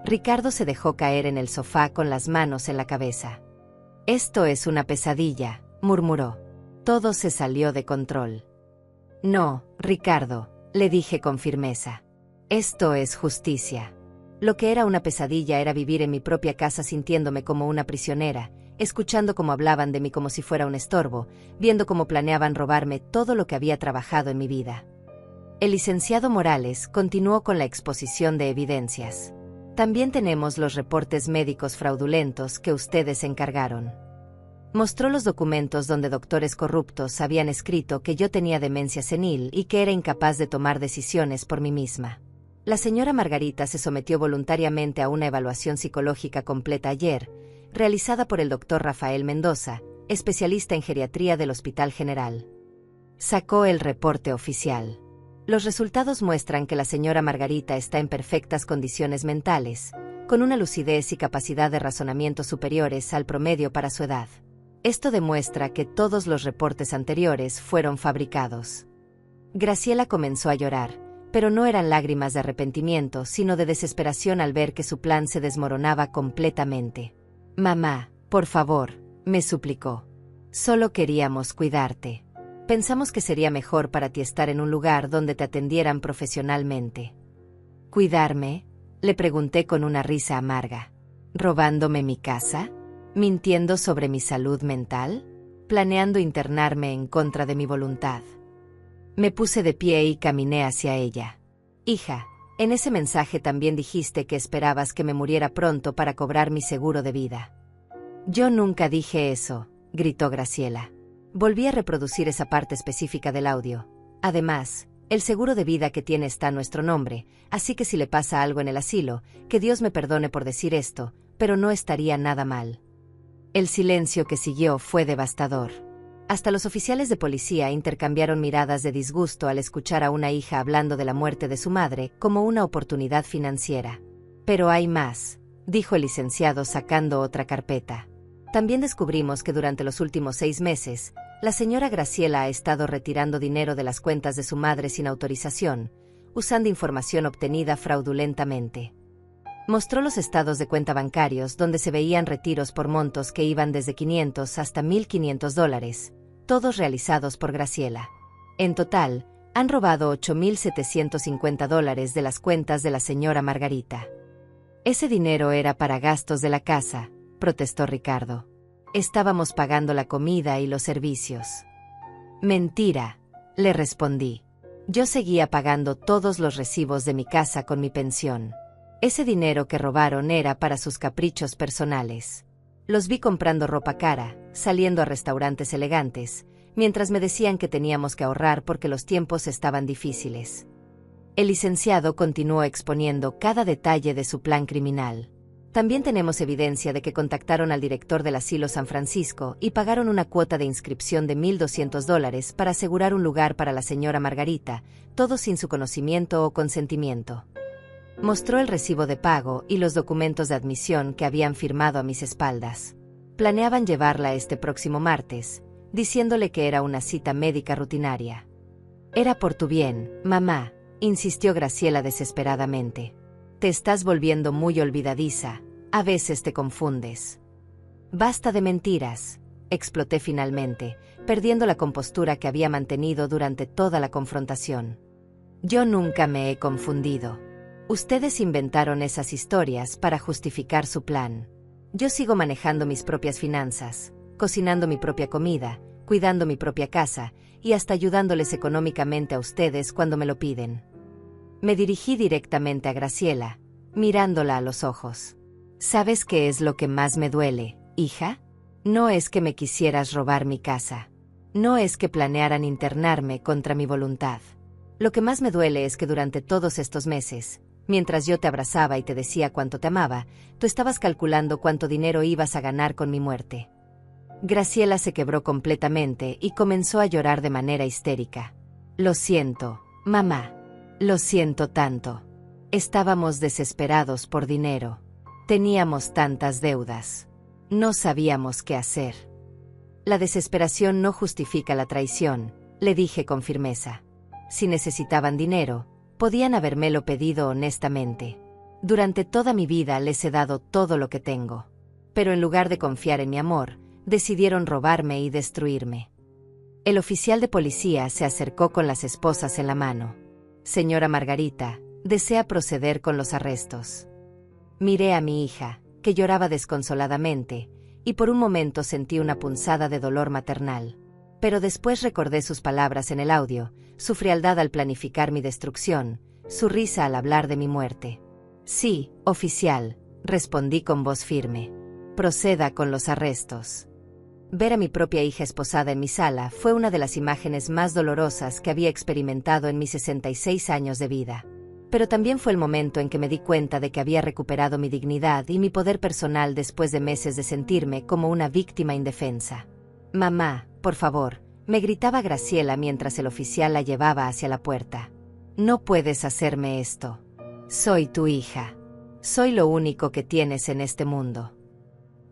Ricardo se dejó caer en el sofá con las manos en la cabeza. «Esto es una pesadilla», murmuró. Todo se salió de control. «No, Ricardo», le dije con firmeza. «Esto es justicia». Lo que era una pesadilla era vivir en mi propia casa sintiéndome como una prisionera, escuchando cómo hablaban de mí como si fuera un estorbo, viendo cómo planeaban robarme todo lo que había trabajado en mi vida. El licenciado Morales continuó con la exposición de evidencias. «También tenemos los reportes médicos fraudulentos que ustedes encargaron». Mostró los documentos donde doctores corruptos habían escrito que yo tenía demencia senil y que era incapaz de tomar decisiones por mí misma. La señora Margarita se sometió voluntariamente a una evaluación psicológica completa ayer, realizada por el doctor Rafael Mendoza, especialista en geriatría del Hospital General. Sacó el reporte oficial. Los resultados muestran que la señora Margarita está en perfectas condiciones mentales, con una lucidez y capacidad de razonamiento superiores al promedio para su edad. Esto demuestra que todos los reportes anteriores fueron fabricados. Graciela comenzó a llorar, pero no eran lágrimas de arrepentimiento, sino de desesperación al ver que su plan se desmoronaba completamente. «Mamá, por favor», me suplicó. «Solo queríamos cuidarte. Pensamos que sería mejor para ti estar en un lugar donde te atendieran profesionalmente». «¿Cuidarme?», le pregunté con una risa amarga. «¿Robándome mi casa? ¿Mintiendo sobre mi salud mental? ¿Planeando internarme en contra de mi voluntad?». Me puse de pie y caminé hacia ella. «Hija, en ese mensaje también dijiste que esperabas que me muriera pronto para cobrar mi seguro de vida». «Yo nunca dije eso», gritó Graciela. Volví a reproducir esa parte específica del audio. «Además, el seguro de vida que tiene está a nuestro nombre, así que si le pasa algo en el asilo, que Dios me perdone por decir esto, pero no estaría nada mal». El silencio que siguió fue devastador. Hasta los oficiales de policía intercambiaron miradas de disgusto al escuchar a una hija hablando de la muerte de su madre como una oportunidad financiera. Pero hay más, dijo el licenciado sacando otra carpeta. También descubrimos que durante los últimos 6 meses, la señora Graciela ha estado retirando dinero de las cuentas de su madre sin autorización, usando información obtenida fraudulentamente. Mostró los estados de cuenta bancarios donde se veían retiros por montos que iban desde $500 hasta $1,500, todos realizados por Graciela. En total, han robado $8,750 de las cuentas de la señora Margarita. Ese dinero era para gastos de la casa, protestó Ricardo. Estábamos pagando la comida y los servicios. Mentira, le respondí. Yo seguía pagando todos los recibos de mi casa con mi pensión. Ese dinero que robaron era para sus caprichos personales. Los vi comprando ropa cara, saliendo a restaurantes elegantes, mientras me decían que teníamos que ahorrar porque los tiempos estaban difíciles. El licenciado continuó exponiendo cada detalle de su plan criminal. También tenemos evidencia de que contactaron al director del asilo San Francisco y pagaron una cuota de inscripción de $1,200 para asegurar un lugar para la señora Margarita, todo sin su conocimiento o consentimiento. Mostró el recibo de pago y los documentos de admisión que habían firmado a mis espaldas. Planeaban llevarla este próximo martes, diciéndole que era una cita médica rutinaria. Era por tu bien, mamá, insistió Graciela desesperadamente. Te estás volviendo muy olvidadiza, a veces te confundes. Basta de mentiras, exploté finalmente, perdiendo la compostura que había mantenido durante toda la confrontación. Yo nunca me he confundido. Ustedes inventaron esas historias para justificar su plan. Yo sigo manejando mis propias finanzas, cocinando mi propia comida, cuidando mi propia casa y hasta ayudándoles económicamente a ustedes cuando me lo piden. Me dirigí directamente a Graciela, mirándola a los ojos. ¿Sabes qué es lo que más me duele, hija? No es que me quisieras robar mi casa. No es que planearan internarme contra mi voluntad. Lo que más me duele es que durante todos estos meses, mientras yo te abrazaba y te decía cuánto te amaba, tú estabas calculando cuánto dinero ibas a ganar con mi muerte. Graciela se quebró completamente y comenzó a llorar de manera histérica. Lo siento, mamá. Lo siento tanto. Estábamos desesperados por dinero. Teníamos tantas deudas. No sabíamos qué hacer. La desesperación no justifica la traición, le dije con firmeza. Si necesitaban dinero, podían habérmelo pedido honestamente. Durante toda mi vida les he dado todo lo que tengo. Pero en lugar de confiar en mi amor, decidieron robarme y destruirme. El oficial de policía se acercó con las esposas en la mano. Señora Margarita, desea proceder con los arrestos. Miré a mi hija, que lloraba desconsoladamente, y por un momento sentí una punzada de dolor maternal. Pero después recordé sus palabras en el audio, su frialdad al planificar mi destrucción, su risa al hablar de mi muerte. Sí, oficial, respondí con voz firme. Proceda con los arrestos. Ver a mi propia hija esposada en mi sala fue una de las imágenes más dolorosas que había experimentado en mis 66 años de vida. Pero también fue el momento en que me di cuenta de que había recuperado mi dignidad y mi poder personal después de meses de sentirme como una víctima indefensa. Mamá, por favor, me gritaba Graciela mientras el oficial la llevaba hacia la puerta. No puedes hacerme esto. Soy tu hija. Soy lo único que tienes en este mundo.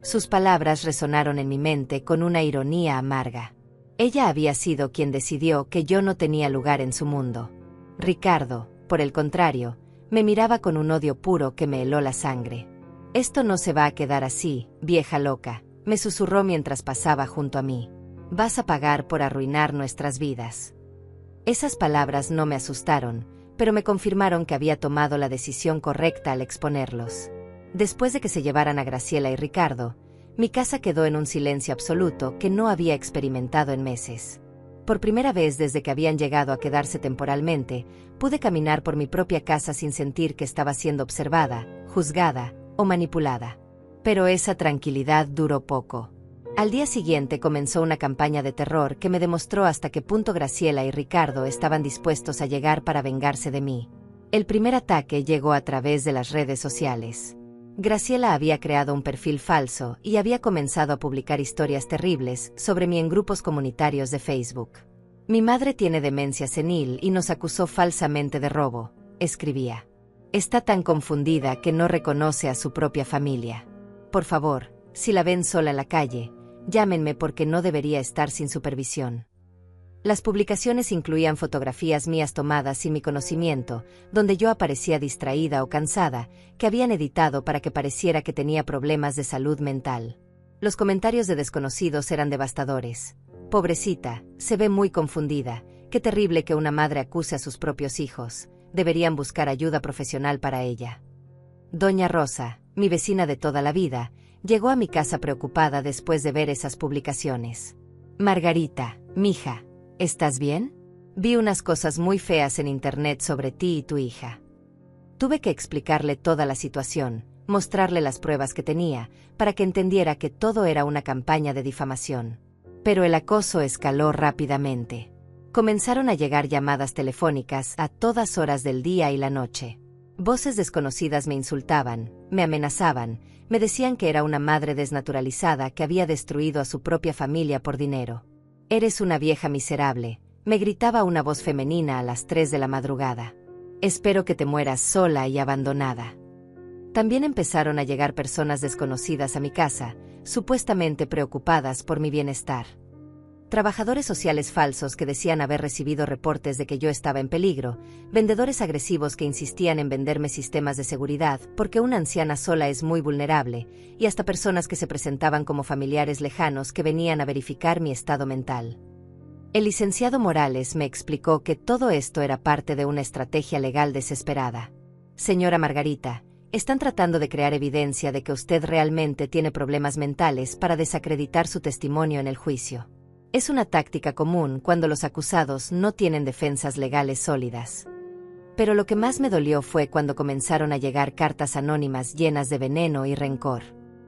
Sus palabras resonaron en mi mente con una ironía amarga. Ella había sido quien decidió que yo no tenía lugar en su mundo. Ricardo, por el contrario, me miraba con un odio puro que me heló la sangre. Esto no se va a quedar así, vieja loca, me susurró mientras pasaba junto a mí. Vas a pagar por arruinar nuestras vidas. Esas palabras no me asustaron, pero me confirmaron que había tomado la decisión correcta al exponerlos. Después de que se llevaran a Graciela y Ricardo, mi casa quedó en un silencio absoluto que no había experimentado en meses. Por primera vez desde que habían llegado a quedarse temporalmente, pude caminar por mi propia casa sin sentir que estaba siendo observada, juzgada o manipulada. Pero esa tranquilidad duró poco. Al día siguiente comenzó una campaña de terror que me demostró hasta qué punto Graciela y Ricardo estaban dispuestos a llegar para vengarse de mí. El primer ataque llegó a través de las redes sociales. Graciela había creado un perfil falso y había comenzado a publicar historias terribles sobre mí en grupos comunitarios de Facebook. Mi madre tiene demencia senil y nos acusó falsamente de robo, escribía. Está tan confundida que no reconoce a su propia familia. Por favor, si la ven sola en la calle, llámenme porque no debería estar sin supervisión. Las publicaciones incluían fotografías mías tomadas sin mi conocimiento, donde yo aparecía distraída o cansada, que habían editado para que pareciera que tenía problemas de salud mental. Los comentarios de desconocidos eran devastadores. Pobrecita, se ve muy confundida, qué terrible que una madre acuse a sus propios hijos, deberían buscar ayuda profesional para ella. Doña Rosa, mi vecina de toda la vida, llegó a mi casa preocupada después de ver esas publicaciones. Margarita, mija, ¿estás bien? Vi unas cosas muy feas en internet sobre ti y tu hija. Tuve que explicarle toda la situación, mostrarle las pruebas que tenía, para que entendiera que todo era una campaña de difamación. Pero el acoso escaló rápidamente. Comenzaron a llegar llamadas telefónicas a todas horas del día y la noche. Voces desconocidas me insultaban, me amenazaban, me decían que era una madre desnaturalizada que había destruido a su propia familia por dinero. Eres una vieja miserable, me gritaba una voz femenina a las 3 de la madrugada. Espero que te mueras sola y abandonada. También empezaron a llegar personas desconocidas a mi casa, supuestamente preocupadas por mi bienestar. Trabajadores sociales falsos que decían haber recibido reportes de que yo estaba en peligro, vendedores agresivos que insistían en venderme sistemas de seguridad porque una anciana sola es muy vulnerable, y hasta personas que se presentaban como familiares lejanos que venían a verificar mi estado mental. El licenciado Morales me explicó que todo esto era parte de una estrategia legal desesperada. Señora Margarita, están tratando de crear evidencia de que usted realmente tiene problemas mentales para desacreditar su testimonio en el juicio. Es una táctica común cuando los acusados no tienen defensas legales sólidas. Pero lo que más me dolió fue cuando comenzaron a llegar cartas anónimas llenas de veneno y rencor.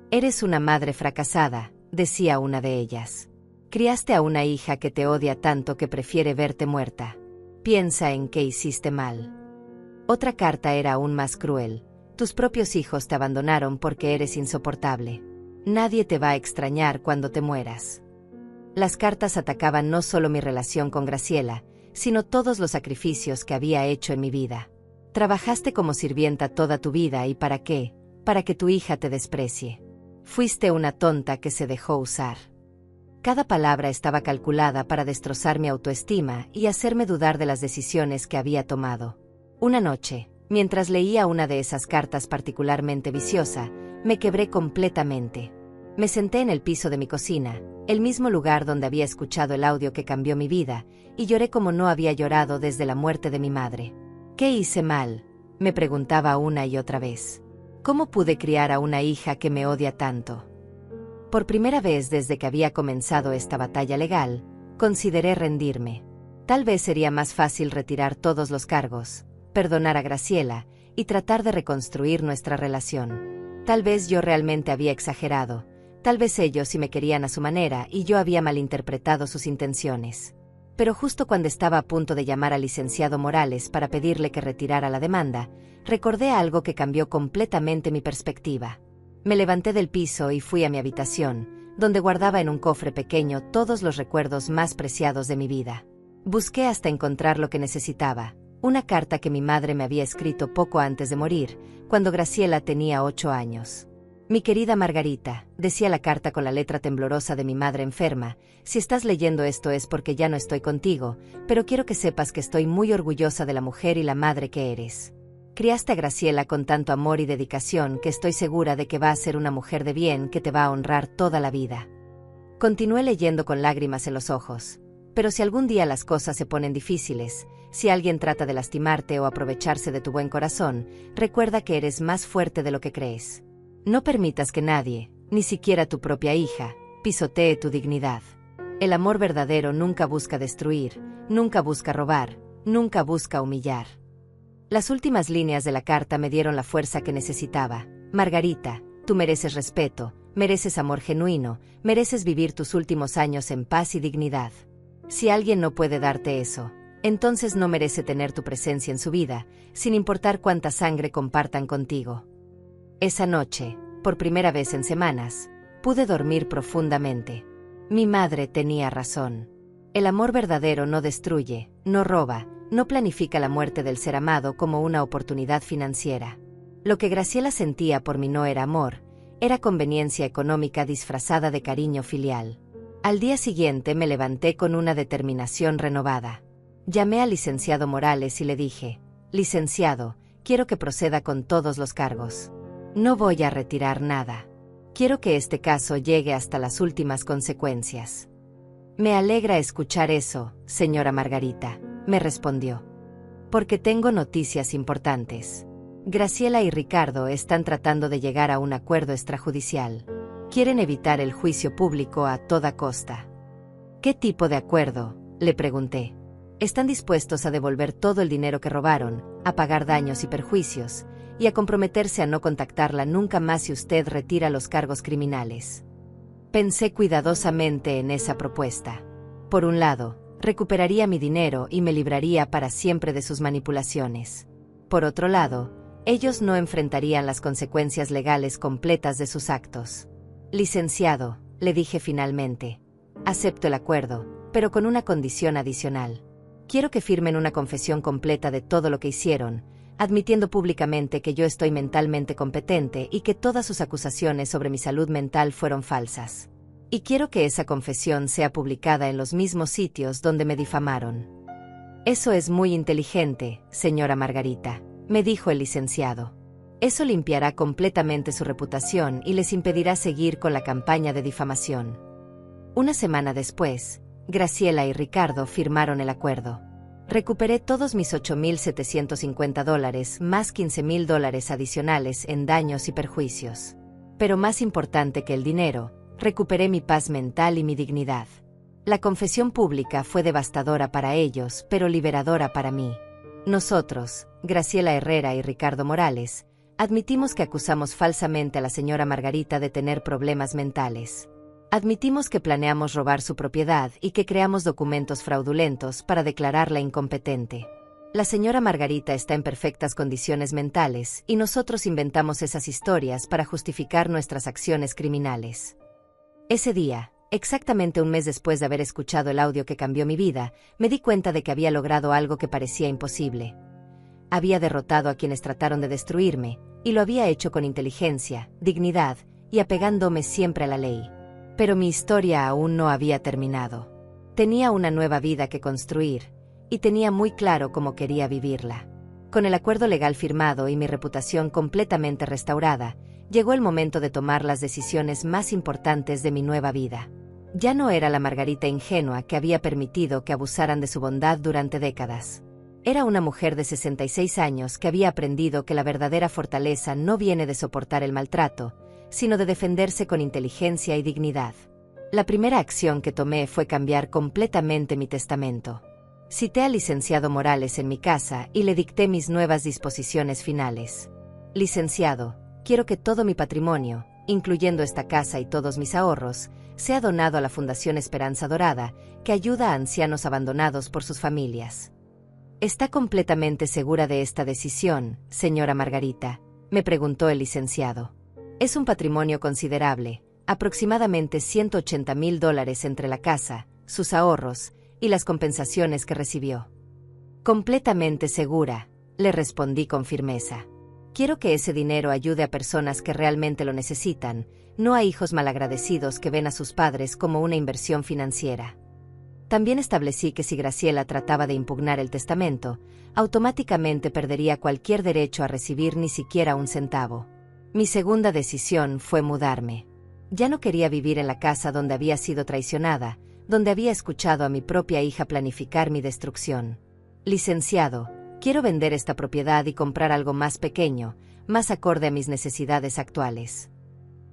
Eres una madre fracasada, decía una de ellas. Criaste a una hija que te odia tanto que prefiere verte muerta. Piensa en qué hiciste mal. Otra carta era aún más cruel. Tus propios hijos te abandonaron porque eres insoportable. Nadie te va a extrañar cuando te mueras. Las cartas atacaban no solo mi relación con Graciela, sino todos los sacrificios que había hecho en mi vida. Trabajaste como sirvienta toda tu vida y ¿para qué? Para que tu hija te desprecie. Fuiste una tonta que se dejó usar. Cada palabra estaba calculada para destrozar mi autoestima y hacerme dudar de las decisiones que había tomado. Una noche, mientras leía una de esas cartas particularmente viciosa, me quebré completamente. Me senté en el piso de mi cocina, el mismo lugar donde había escuchado el audio que cambió mi vida, y lloré como no había llorado desde la muerte de mi madre. ¿Qué hice mal?, me preguntaba una y otra vez. ¿Cómo pude criar a una hija que me odia tanto? Por primera vez desde que había comenzado esta batalla legal, consideré rendirme. Tal vez sería más fácil retirar todos los cargos, perdonar a Graciela, y tratar de reconstruir nuestra relación. Tal vez yo realmente había exagerado. Tal vez ellos sí me querían a su manera y yo había malinterpretado sus intenciones. Pero justo cuando estaba a punto de llamar al licenciado Morales para pedirle que retirara la demanda, recordé algo que cambió completamente mi perspectiva. Me levanté del piso y fui a mi habitación, donde guardaba en un cofre pequeño todos los recuerdos más preciados de mi vida. Busqué hasta encontrar lo que necesitaba, una carta que mi madre me había escrito poco antes de morir, cuando Graciela tenía 8 años. Mi querida Margarita, decía la carta con la letra temblorosa de mi madre enferma, si estás leyendo esto es porque ya no estoy contigo, pero quiero que sepas que estoy muy orgullosa de la mujer y la madre que eres. Criaste a Graciela con tanto amor y dedicación que estoy segura de que va a ser una mujer de bien que te va a honrar toda la vida. Continué leyendo con lágrimas en los ojos. Pero si algún día las cosas se ponen difíciles, si alguien trata de lastimarte o aprovecharse de tu buen corazón, recuerda que eres más fuerte de lo que crees. No permitas que nadie, ni siquiera tu propia hija, pisotee tu dignidad. El amor verdadero nunca busca destruir, nunca busca robar, nunca busca humillar. Las últimas líneas de la carta me dieron la fuerza que necesitaba. Margarita, tú mereces respeto, mereces amor genuino, mereces vivir tus últimos años en paz y dignidad. Si alguien no puede darte eso, entonces no merece tener tu presencia en su vida, sin importar cuánta sangre compartan contigo. Esa noche, por primera vez en semanas, pude dormir profundamente. Mi madre tenía razón. El amor verdadero no destruye, no roba, no planifica la muerte del ser amado como una oportunidad financiera. Lo que Graciela sentía por mí no era amor, era conveniencia económica disfrazada de cariño filial. Al día siguiente me levanté con una determinación renovada. Llamé al licenciado Morales y le dije: «Licenciado, quiero que proceda con todos los cargos. No voy a retirar nada. Quiero que este caso llegue hasta las últimas consecuencias». «Me alegra escuchar eso, señora Margarita», me respondió. «Porque tengo noticias importantes. Graciela y Ricardo están tratando de llegar a un acuerdo extrajudicial. Quieren evitar el juicio público a toda costa». «¿Qué tipo de acuerdo?», le pregunté. «Están dispuestos a devolver todo el dinero que robaron, a pagar daños y perjuicios, y a comprometerse a no contactarla nunca más si usted retira los cargos criminales». Pensé cuidadosamente en esa propuesta. Por un lado, recuperaría mi dinero y me libraría para siempre de sus manipulaciones. Por otro lado, ellos no enfrentarían las consecuencias legales completas de sus actos. «Licenciado», le dije finalmente, «acepto el acuerdo, pero con una condición adicional. Quiero que firmen una confesión completa de todo lo que hicieron, admitiendo públicamente que yo estoy mentalmente competente y que todas sus acusaciones sobre mi salud mental fueron falsas. Y quiero que esa confesión sea publicada en los mismos sitios donde me difamaron». «Eso es muy inteligente, señora Margarita», me dijo el licenciado. «Eso limpiará completamente su reputación y les impedirá seguir con la campaña de difamación». Una semana después, Graciela y Ricardo firmaron el acuerdo. Recuperé todos mis $8,750 más $15,000 adicionales en daños y perjuicios. Pero más importante que el dinero, recuperé mi paz mental y mi dignidad. La confesión pública fue devastadora para ellos, pero liberadora para mí. Nosotros, Graciela Herrera y Ricardo Morales, admitimos que acusamos falsamente a la señora Margarita de tener problemas mentales. Admitimos que planeamos robar su propiedad y que creamos documentos fraudulentos para declararla incompetente. La señora Margarita está en perfectas condiciones mentales y nosotros inventamos esas historias para justificar nuestras acciones criminales. Ese día, exactamente un mes después de haber escuchado el audio que cambió mi vida, me di cuenta de que había logrado algo que parecía imposible. Había derrotado a quienes trataron de destruirme, y lo había hecho con inteligencia, dignidad y apegándome siempre a la ley. Pero mi historia aún no había terminado. Tenía una nueva vida que construir, y tenía muy claro cómo quería vivirla. Con el acuerdo legal firmado y mi reputación completamente restaurada, llegó el momento de tomar las decisiones más importantes de mi nueva vida. Ya no era la Margarita ingenua que había permitido que abusaran de su bondad durante décadas. Era una mujer de 66 años que había aprendido que la verdadera fortaleza no viene de soportar el maltrato, sino de defenderse con inteligencia y dignidad. La primera acción que tomé fue cambiar completamente mi testamento. Cité al licenciado Morales en mi casa y le dicté mis nuevas disposiciones finales. «Licenciado, quiero que todo mi patrimonio, incluyendo esta casa y todos mis ahorros, sea donado a la Fundación Esperanza Dorada, que ayuda a ancianos abandonados por sus familias». «¿Está completamente segura de esta decisión, señora Margarita?», me preguntó el licenciado. «Es un patrimonio considerable, aproximadamente $180,000 entre la casa, sus ahorros y las compensaciones que recibió». «Completamente segura», le respondí con firmeza. «Quiero que ese dinero ayude a personas que realmente lo necesitan, no a hijos malagradecidos que ven a sus padres como una inversión financiera». También establecí que si Graciela trataba de impugnar el testamento, automáticamente perdería cualquier derecho a recibir ni siquiera un centavo. Mi segunda decisión fue mudarme. Ya no quería vivir en la casa donde había sido traicionada, donde había escuchado a mi propia hija planificar mi destrucción. «Licenciado, quiero vender esta propiedad y comprar algo más pequeño, más acorde a mis necesidades actuales».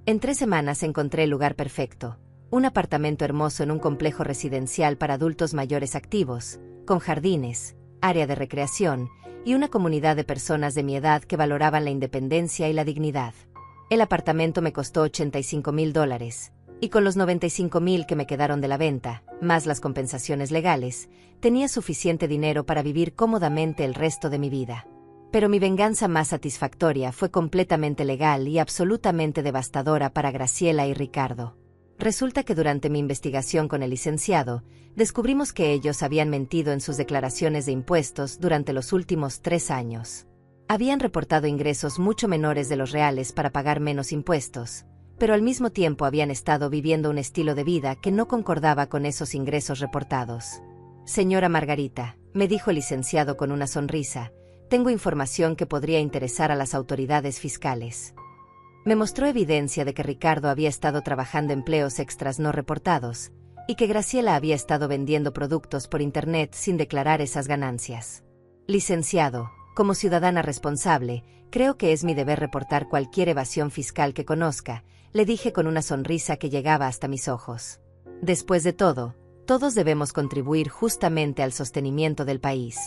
En 3 semanas encontré el lugar perfecto. Un apartamento hermoso en un complejo residencial para adultos mayores activos, con jardines, área de recreación y una comunidad de personas de mi edad que valoraban la independencia y la dignidad. El apartamento me costó $85,000, y con los $95,000 que me quedaron de la venta, más las compensaciones legales, tenía suficiente dinero para vivir cómodamente el resto de mi vida. Pero mi venganza más satisfactoria fue completamente legal y absolutamente devastadora para Graciela y Ricardo. Resulta que durante mi investigación con el licenciado, descubrimos que ellos habían mentido en sus declaraciones de impuestos durante los últimos 3 años. Habían reportado ingresos mucho menores de los reales para pagar menos impuestos, pero al mismo tiempo habían estado viviendo un estilo de vida que no concordaba con esos ingresos reportados. Señora Margarita, me dijo el licenciado con una sonrisa, tengo información que podría interesar a las autoridades fiscales. Me mostró evidencia de que Ricardo había estado trabajando empleos extras no reportados, y que Graciela había estado vendiendo productos por internet sin declarar esas ganancias. Licenciado, como ciudadana responsable, creo que es mi deber reportar cualquier evasión fiscal que conozca, le dije con una sonrisa que llegaba hasta mis ojos. Después de todo, todos debemos contribuir justamente al sostenimiento del país.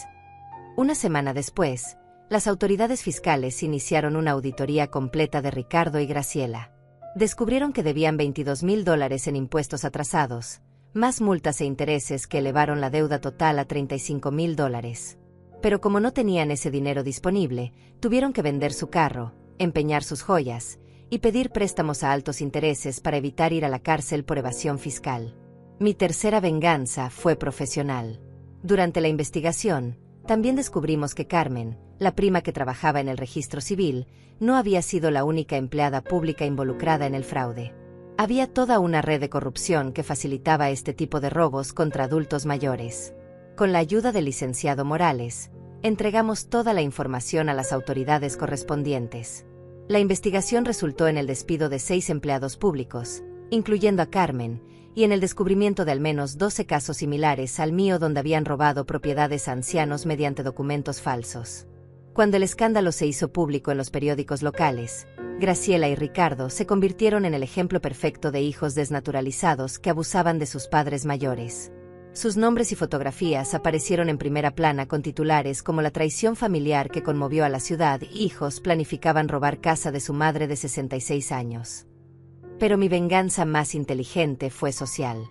Una semana después, las autoridades fiscales iniciaron una auditoría completa de Ricardo y Graciela. Descubrieron que debían $22,000 en impuestos atrasados, más multas e intereses que elevaron la deuda total a $35,000. Pero como no tenían ese dinero disponible, tuvieron que vender su carro, empeñar sus joyas y pedir préstamos a altos intereses para evitar ir a la cárcel por evasión fiscal. Mi tercera venganza fue profesional. Durante la investigación, también descubrimos que Carmen, la prima que trabajaba en el registro civil, no había sido la única empleada pública involucrada en el fraude. Había toda una red de corrupción que facilitaba este tipo de robos contra adultos mayores. Con la ayuda del licenciado Morales, entregamos toda la información a las autoridades correspondientes. La investigación resultó en el despido de 6 empleados públicos, incluyendo a Carmen, y en el descubrimiento de al menos 12 casos similares al mío donde habían robado propiedades a ancianos mediante documentos falsos. Cuando el escándalo se hizo público en los periódicos locales, Graciela y Ricardo se convirtieron en el ejemplo perfecto de hijos desnaturalizados que abusaban de sus padres mayores. Sus nombres y fotografías aparecieron en primera plana con titulares como la traición familiar que conmovió a la ciudad. Hijos planificaban robar casa de su madre de 66 años. Pero mi venganza más inteligente fue social.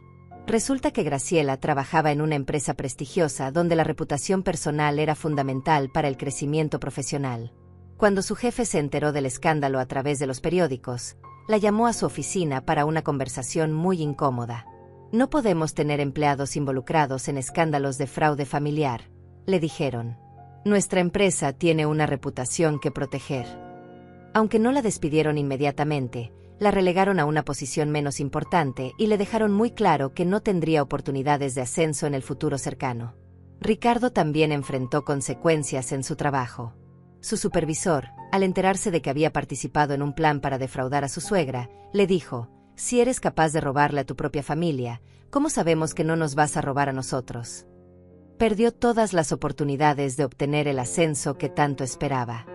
Resulta que Graciela trabajaba en una empresa prestigiosa donde la reputación personal era fundamental para el crecimiento profesional. Cuando su jefe se enteró del escándalo a través de los periódicos, la llamó a su oficina para una conversación muy incómoda. No podemos tener empleados involucrados en escándalos de fraude familiar, le dijeron. Nuestra empresa tiene una reputación que proteger. Aunque no la despidieron inmediatamente, la relegaron a una posición menos importante y le dejaron muy claro que no tendría oportunidades de ascenso en el futuro cercano. Ricardo también enfrentó consecuencias en su trabajo. Su supervisor, al enterarse de que había participado en un plan para defraudar a su suegra, le dijo, «Si eres capaz de robarle a tu propia familia, ¿cómo sabemos que no nos vas a robar a nosotros?» Perdió todas las oportunidades de obtener el ascenso que tanto esperaba.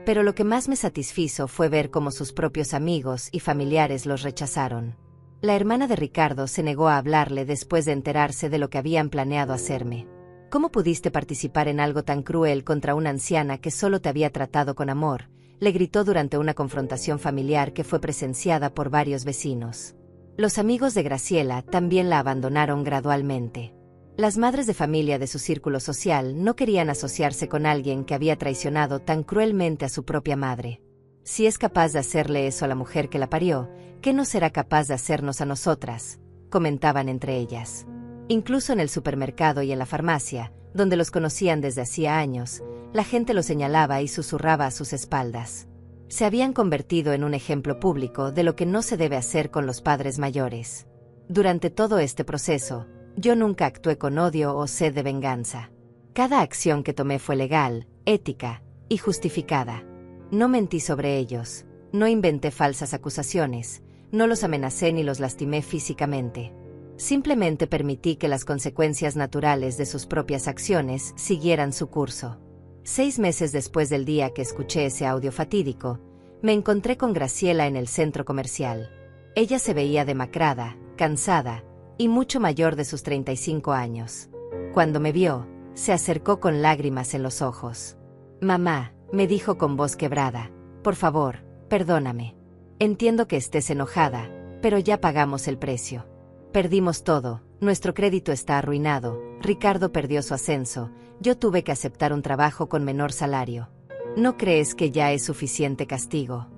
Pero lo que más me satisfizo fue ver cómo sus propios amigos y familiares los rechazaron. La hermana de Ricardo se negó a hablarle después de enterarse de lo que habían planeado hacerme. «¿Cómo pudiste participar en algo tan cruel contra una anciana que solo te había tratado con amor?», le gritó durante una confrontación familiar que fue presenciada por varios vecinos. Los amigos de Graciela también la abandonaron gradualmente. Las madres de familia de su círculo social no querían asociarse con alguien que había traicionado tan cruelmente a su propia madre. Si es capaz de hacerle eso a la mujer que la parió, ¿qué no será capaz de hacernos a nosotras?, comentaban entre ellas. Incluso en el supermercado y en la farmacia, donde los conocían desde hacía años, la gente los señalaba y susurraba a sus espaldas. Se habían convertido en un ejemplo público de lo que no se debe hacer con los padres mayores. Durante todo este proceso, yo nunca actué con odio o sed de venganza. Cada acción que tomé fue legal, ética y justificada. No mentí sobre ellos, no inventé falsas acusaciones, no los amenacé ni los lastimé físicamente. Simplemente permití que las consecuencias naturales de sus propias acciones siguieran su curso. 6 meses después del día que escuché ese audio fatídico, me encontré con Graciela en el centro comercial. Ella se veía demacrada, cansada y mucho mayor de sus 35 años. Cuando me vio, se acercó con lágrimas en los ojos. «Mamá», me dijo con voz quebrada, «por favor, perdóname. Entiendo que estés enojada, pero ya pagamos el precio. Perdimos todo, nuestro crédito está arruinado, Ricardo perdió su ascenso, yo tuve que aceptar un trabajo con menor salario. ¿No crees que ya es suficiente castigo?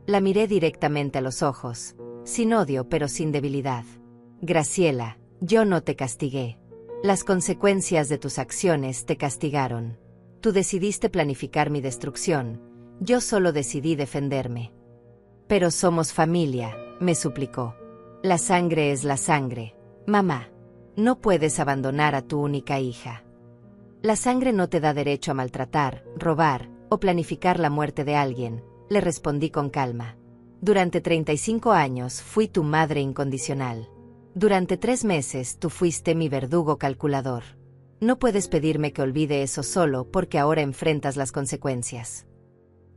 La miré directamente a los ojos, sin odio pero sin debilidad. Graciela, yo no te castigué. Las consecuencias de tus acciones te castigaron. Tú decidiste planificar mi destrucción, yo solo decidí defenderme. Pero somos familia, me suplicó. La sangre es la sangre, mamá. No puedes abandonar a tu única hija. La sangre no te da derecho a maltratar, robar o planificar la muerte de alguien, le respondí con calma. Durante 35 años fui tu madre incondicional. Durante 3 meses tú fuiste mi verdugo calculador. No puedes pedirme que olvide eso solo porque ahora enfrentas las consecuencias.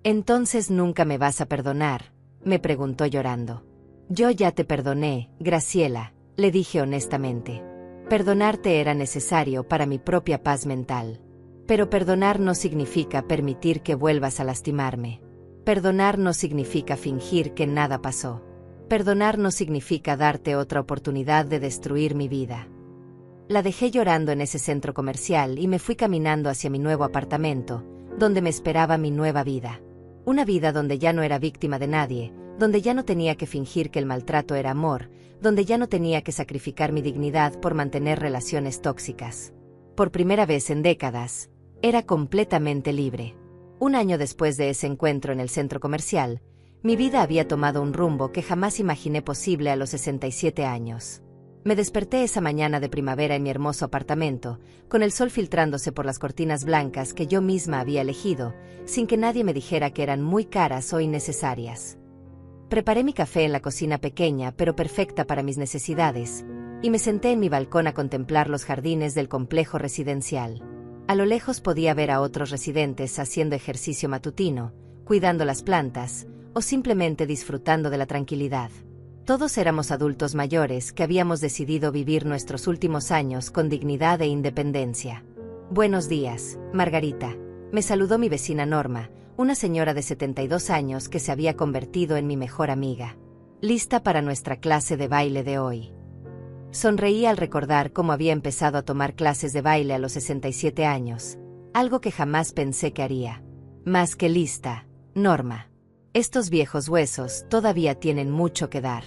Entonces nunca me vas a perdonar, me preguntó llorando. Yo ya te perdoné, Graciela, le dije honestamente. Perdonarte era necesario para mi propia paz mental. Pero perdonar no significa permitir que vuelvas a lastimarme. Perdonar no significa fingir que nada pasó. Perdonar no significa darte otra oportunidad de destruir mi vida. La dejé llorando en ese centro comercial y me fui caminando hacia mi nuevo apartamento, donde me esperaba mi nueva vida. Una vida donde ya no era víctima de nadie, donde ya no tenía que fingir que el maltrato era amor, donde ya no tenía que sacrificar mi dignidad por mantener relaciones tóxicas. Por primera vez en décadas, era completamente libre. Un año después de ese encuentro en el centro comercial, mi vida había tomado un rumbo que jamás imaginé posible a los 67 años. Me desperté esa mañana de primavera en mi hermoso apartamento, con el sol filtrándose por las cortinas blancas que yo misma había elegido, sin que nadie me dijera que eran muy caras o innecesarias. Preparé mi café en la cocina pequeña pero perfecta para mis necesidades, y me senté en mi balcón a contemplar los jardines del complejo residencial. A lo lejos podía ver a otros residentes haciendo ejercicio matutino, cuidando las plantas, o simplemente disfrutando de la tranquilidad. Todos éramos adultos mayores que habíamos decidido vivir nuestros últimos años con dignidad e independencia. Buenos días, Margarita, me saludó mi vecina Norma, una señora de 72 años que se había convertido en mi mejor amiga. ¿Lista para nuestra clase de baile de hoy? Sonreí al recordar cómo había empezado a tomar clases de baile a los 67 años, algo que jamás pensé que haría. Más que lista, Norma. Estos viejos huesos todavía tienen mucho que dar.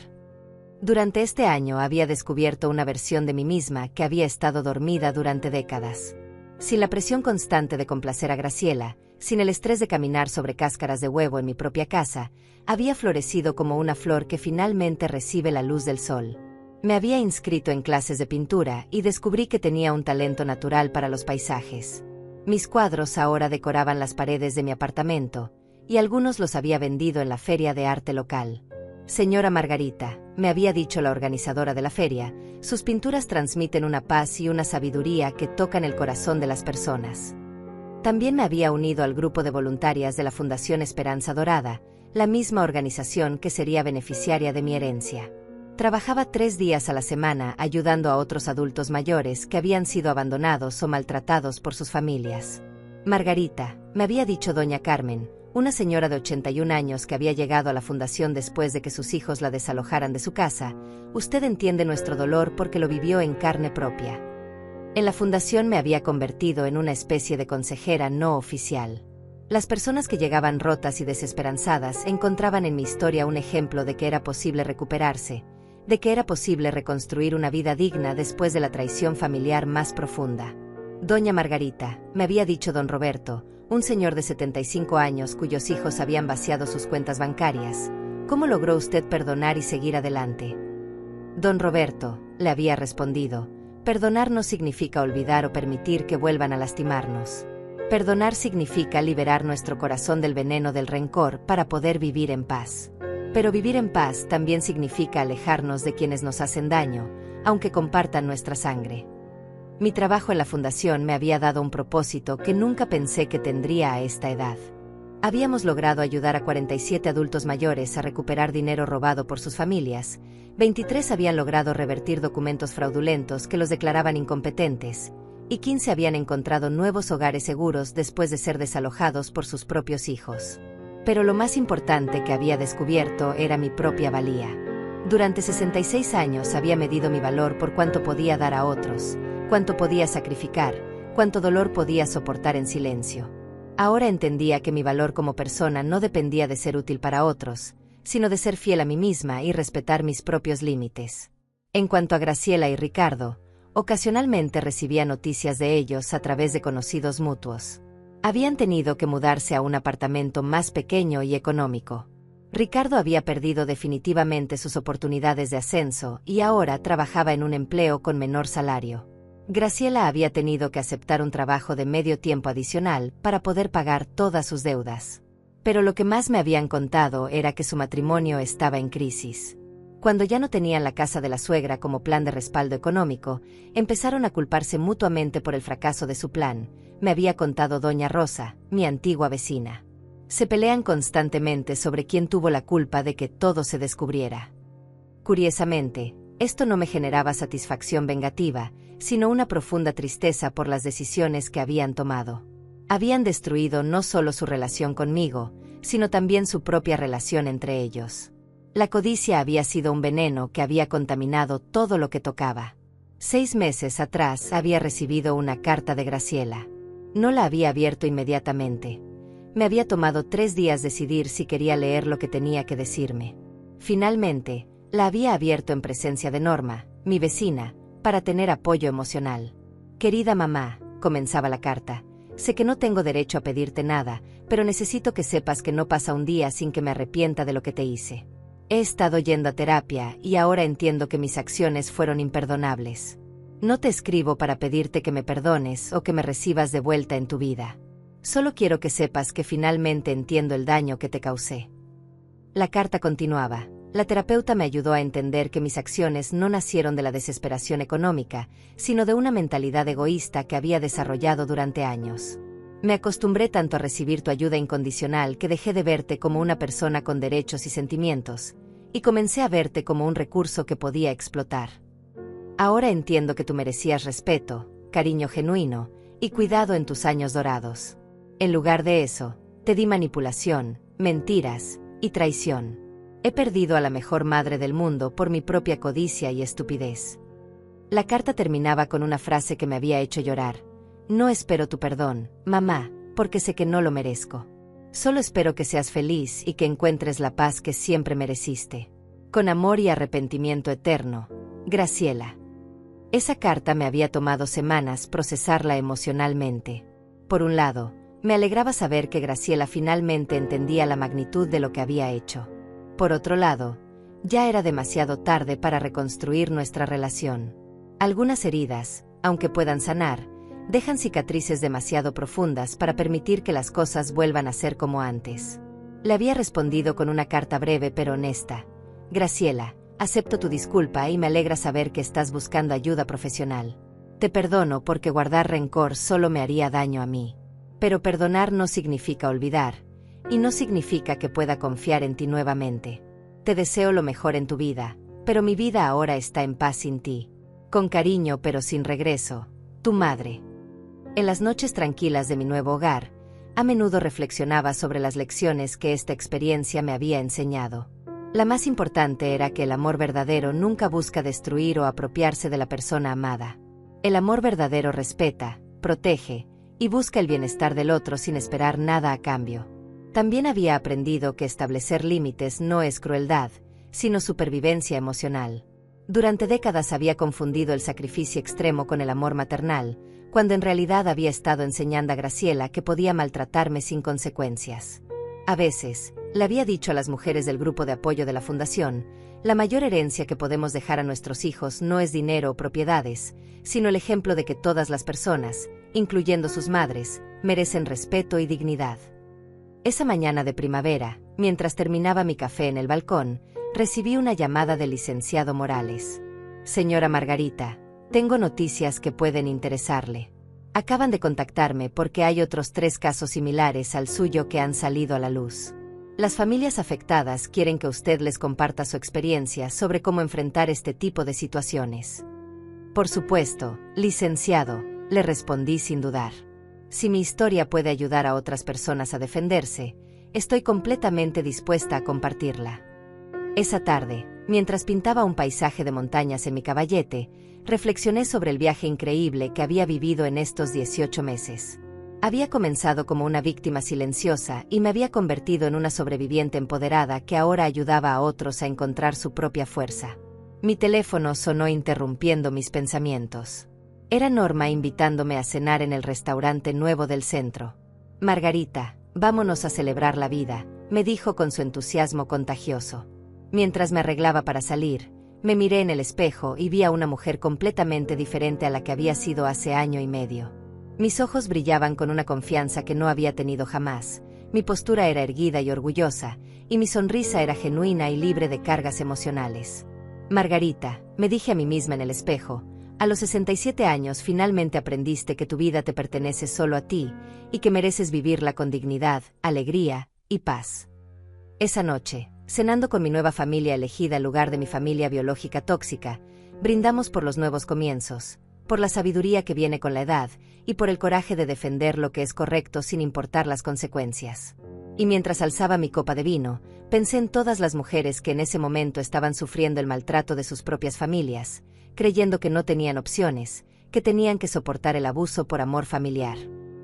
Durante este año había descubierto una versión de mí misma que había estado dormida durante décadas. Sin la presión constante de complacer a Graciela, sin el estrés de caminar sobre cáscaras de huevo en mi propia casa, había florecido como una flor que finalmente recibe la luz del sol. Me había inscrito en clases de pintura y descubrí que tenía un talento natural para los paisajes. Mis cuadros ahora decoraban las paredes de mi apartamento, y algunos los había vendido en la feria de arte local. Señora Margarita, me había dicho la organizadora de la feria, sus pinturas transmiten una paz y una sabiduría que tocan el corazón de las personas. También me había unido al grupo de voluntarias de la Fundación Esperanza Dorada, la misma organización que sería beneficiaria de mi herencia. Trabajaba 3 días a la semana ayudando a otros adultos mayores que habían sido abandonados o maltratados por sus familias. Margarita, me había dicho doña Carmen, una señora de 81 años que había llegado a la fundación después de que sus hijos la desalojaran de su casa, usted entiende nuestro dolor porque lo vivió en carne propia. En la fundación me había convertido en una especie de consejera no oficial. Las personas que llegaban rotas y desesperanzadas encontraban en mi historia un ejemplo de que era posible recuperarse, de que era posible reconstruir una vida digna después de la traición familiar más profunda. Doña Margarita, me había dicho don Roberto, un señor de 75 años cuyos hijos habían vaciado sus cuentas bancarias, ¿cómo logró usted perdonar y seguir adelante? Don Roberto, le había respondido, perdonar no significa olvidar o permitir que vuelvan a lastimarnos. Perdonar significa liberar nuestro corazón del veneno del rencor para poder vivir en paz. Pero vivir en paz también significa alejarnos de quienes nos hacen daño, aunque compartan nuestra sangre. Mi trabajo en la fundación me había dado un propósito que nunca pensé que tendría a esta edad. Habíamos logrado ayudar a 47 adultos mayores a recuperar dinero robado por sus familias, 23 habían logrado revertir documentos fraudulentos que los declaraban incompetentes, y 15 habían encontrado nuevos hogares seguros después de ser desalojados por sus propios hijos. Pero lo más importante que había descubierto era mi propia valía. Durante 66 años había medido mi valor por cuánto podía dar a otros, cuánto podía sacrificar, cuánto dolor podía soportar en silencio. Ahora entendía que mi valor como persona no dependía de ser útil para otros, sino de ser fiel a mí misma y respetar mis propios límites. En cuanto a Graciela y Ricardo, ocasionalmente recibía noticias de ellos a través de conocidos mutuos. Habían tenido que mudarse a un apartamento más pequeño y económico. Ricardo había perdido definitivamente sus oportunidades de ascenso y ahora trabajaba en un empleo con menor salario. Graciela había tenido que aceptar un trabajo de medio tiempo adicional para poder pagar todas sus deudas. Pero lo que más me habían contado era que su matrimonio estaba en crisis. Cuando ya no tenían la casa de la suegra como plan de respaldo económico, empezaron a culparse mutuamente por el fracaso de su plan, me había contado doña Rosa, mi antigua vecina. Se pelean constantemente sobre quién tuvo la culpa de que todo se descubriera. Curiosamente, esto no me generaba satisfacción vengativa, sino una profunda tristeza por las decisiones que habían tomado. Habían destruido no solo su relación conmigo, sino también su propia relación entre ellos. La codicia había sido un veneno que había contaminado todo lo que tocaba. 6 meses atrás había recibido una carta de Graciela. No la había abierto inmediatamente. Me había tomado 3 días decidir si quería leer lo que tenía que decirme. Finalmente, la había abierto en presencia de Norma, mi vecina, para tener apoyo emocional. Querida mamá, comenzaba la carta, sé que no tengo derecho a pedirte nada, pero necesito que sepas que no pasa un día sin que me arrepienta de lo que te hice. He estado yendo a terapia y ahora entiendo que mis acciones fueron imperdonables. No te escribo para pedirte que me perdones o que me recibas de vuelta en tu vida. Solo quiero que sepas que finalmente entiendo el daño que te causé. La carta continuaba. La terapeuta me ayudó a entender que mis acciones no nacieron de la desesperación económica, sino de una mentalidad egoísta que había desarrollado durante años. Me acostumbré tanto a recibir tu ayuda incondicional que dejé de verte como una persona con derechos y sentimientos, y comencé a verte como un recurso que podía explotar. Ahora entiendo que tú merecías respeto, cariño genuino, y cuidado en tus años dorados. En lugar de eso, te di manipulación, mentiras y traición. He perdido a la mejor madre del mundo por mi propia codicia y estupidez. La carta terminaba con una frase que me había hecho llorar. No espero tu perdón, mamá, porque sé que no lo merezco. Solo espero que seas feliz y que encuentres la paz que siempre mereciste. Con amor y arrepentimiento eterno, Graciela. Esa carta me había tomado semanas procesarla emocionalmente. Por un lado, me alegraba saber que Graciela finalmente entendía la magnitud de lo que había hecho. Por otro lado, ya era demasiado tarde para reconstruir nuestra relación. Algunas heridas, aunque puedan sanar, dejan cicatrices demasiado profundas para permitir que las cosas vuelvan a ser como antes. Le había respondido con una carta breve pero honesta. Graciela, acepto tu disculpa y me alegra saber que estás buscando ayuda profesional. Te perdono porque guardar rencor solo me haría daño a mí. Pero perdonar no significa olvidar, y no significa que pueda confiar en ti nuevamente. Te deseo lo mejor en tu vida, pero mi vida ahora está en paz sin ti. Con cariño pero sin regreso, tu madre. En las noches tranquilas de mi nuevo hogar, a menudo reflexionaba sobre las lecciones que esta experiencia me había enseñado. La más importante era que el amor verdadero nunca busca destruir o apropiarse de la persona amada. El amor verdadero respeta, protege, y busca el bienestar del otro sin esperar nada a cambio. También había aprendido que establecer límites no es crueldad, sino supervivencia emocional. Durante décadas había confundido el sacrificio extremo con el amor maternal, cuando en realidad había estado enseñando a Graciela que podía maltratarme sin consecuencias. A veces, le había dicho a las mujeres del grupo de apoyo de la fundación, la mayor herencia que podemos dejar a nuestros hijos no es dinero o propiedades, sino el ejemplo de que todas las personas, incluyendo sus madres, merecen respeto y dignidad. Esa mañana de primavera, mientras terminaba mi café en el balcón, recibí una llamada del licenciado Morales. Señora Margarita, tengo noticias que pueden interesarle. Acaban de contactarme porque hay otros 3 casos similares al suyo que han salido a la luz. Las familias afectadas quieren que usted les comparta su experiencia sobre cómo enfrentar este tipo de situaciones. Por supuesto, licenciado, le respondí sin dudar. Si mi historia puede ayudar a otras personas a defenderse, estoy completamente dispuesta a compartirla. Esa tarde, mientras pintaba un paisaje de montañas en mi caballete, reflexioné sobre el viaje increíble que había vivido en estos 18 meses. Había comenzado como una víctima silenciosa y me había convertido en una sobreviviente empoderada que ahora ayudaba a otros a encontrar su propia fuerza. Mi teléfono sonó interrumpiendo mis pensamientos. Era Norma invitándome a cenar en el restaurante nuevo del centro. Margarita, vámonos a celebrar la vida, me dijo con su entusiasmo contagioso. Mientras me arreglaba para salir, me miré en el espejo y vi a una mujer completamente diferente a la que había sido hace año y medio. Mis ojos brillaban con una confianza que no había tenido jamás, mi postura era erguida y orgullosa, y mi sonrisa era genuina y libre de cargas emocionales. Margarita, me dije a mí misma en el espejo, a los 67 años finalmente aprendiste que tu vida te pertenece solo a ti, y que mereces vivirla con dignidad, alegría y paz. Esa noche, cenando con mi nueva familia elegida en lugar de mi familia biológica tóxica, brindamos por los nuevos comienzos, por la sabiduría que viene con la edad, y por el coraje de defender lo que es correcto sin importar las consecuencias. Y mientras alzaba mi copa de vino, pensé en todas las mujeres que en ese momento estaban sufriendo el maltrato de sus propias familias, creyendo que no tenían opciones, que tenían que soportar el abuso por amor familiar.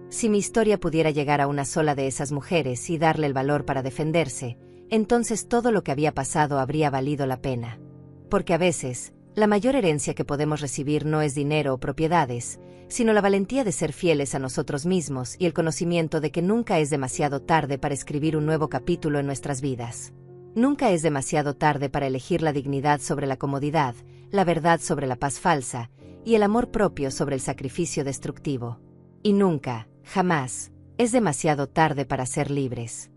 Si mi historia pudiera llegar a una sola de esas mujeres y darle el valor para defenderse, entonces todo lo que había pasado habría valido la pena. Porque a veces, la mayor herencia que podemos recibir no es dinero o propiedades, sino la valentía de ser fieles a nosotros mismos y el conocimiento de que nunca es demasiado tarde para escribir un nuevo capítulo en nuestras vidas. Nunca es demasiado tarde para elegir la dignidad sobre la comodidad, la verdad sobre la paz falsa, y el amor propio sobre el sacrificio destructivo. Y nunca, jamás, es demasiado tarde para ser libres.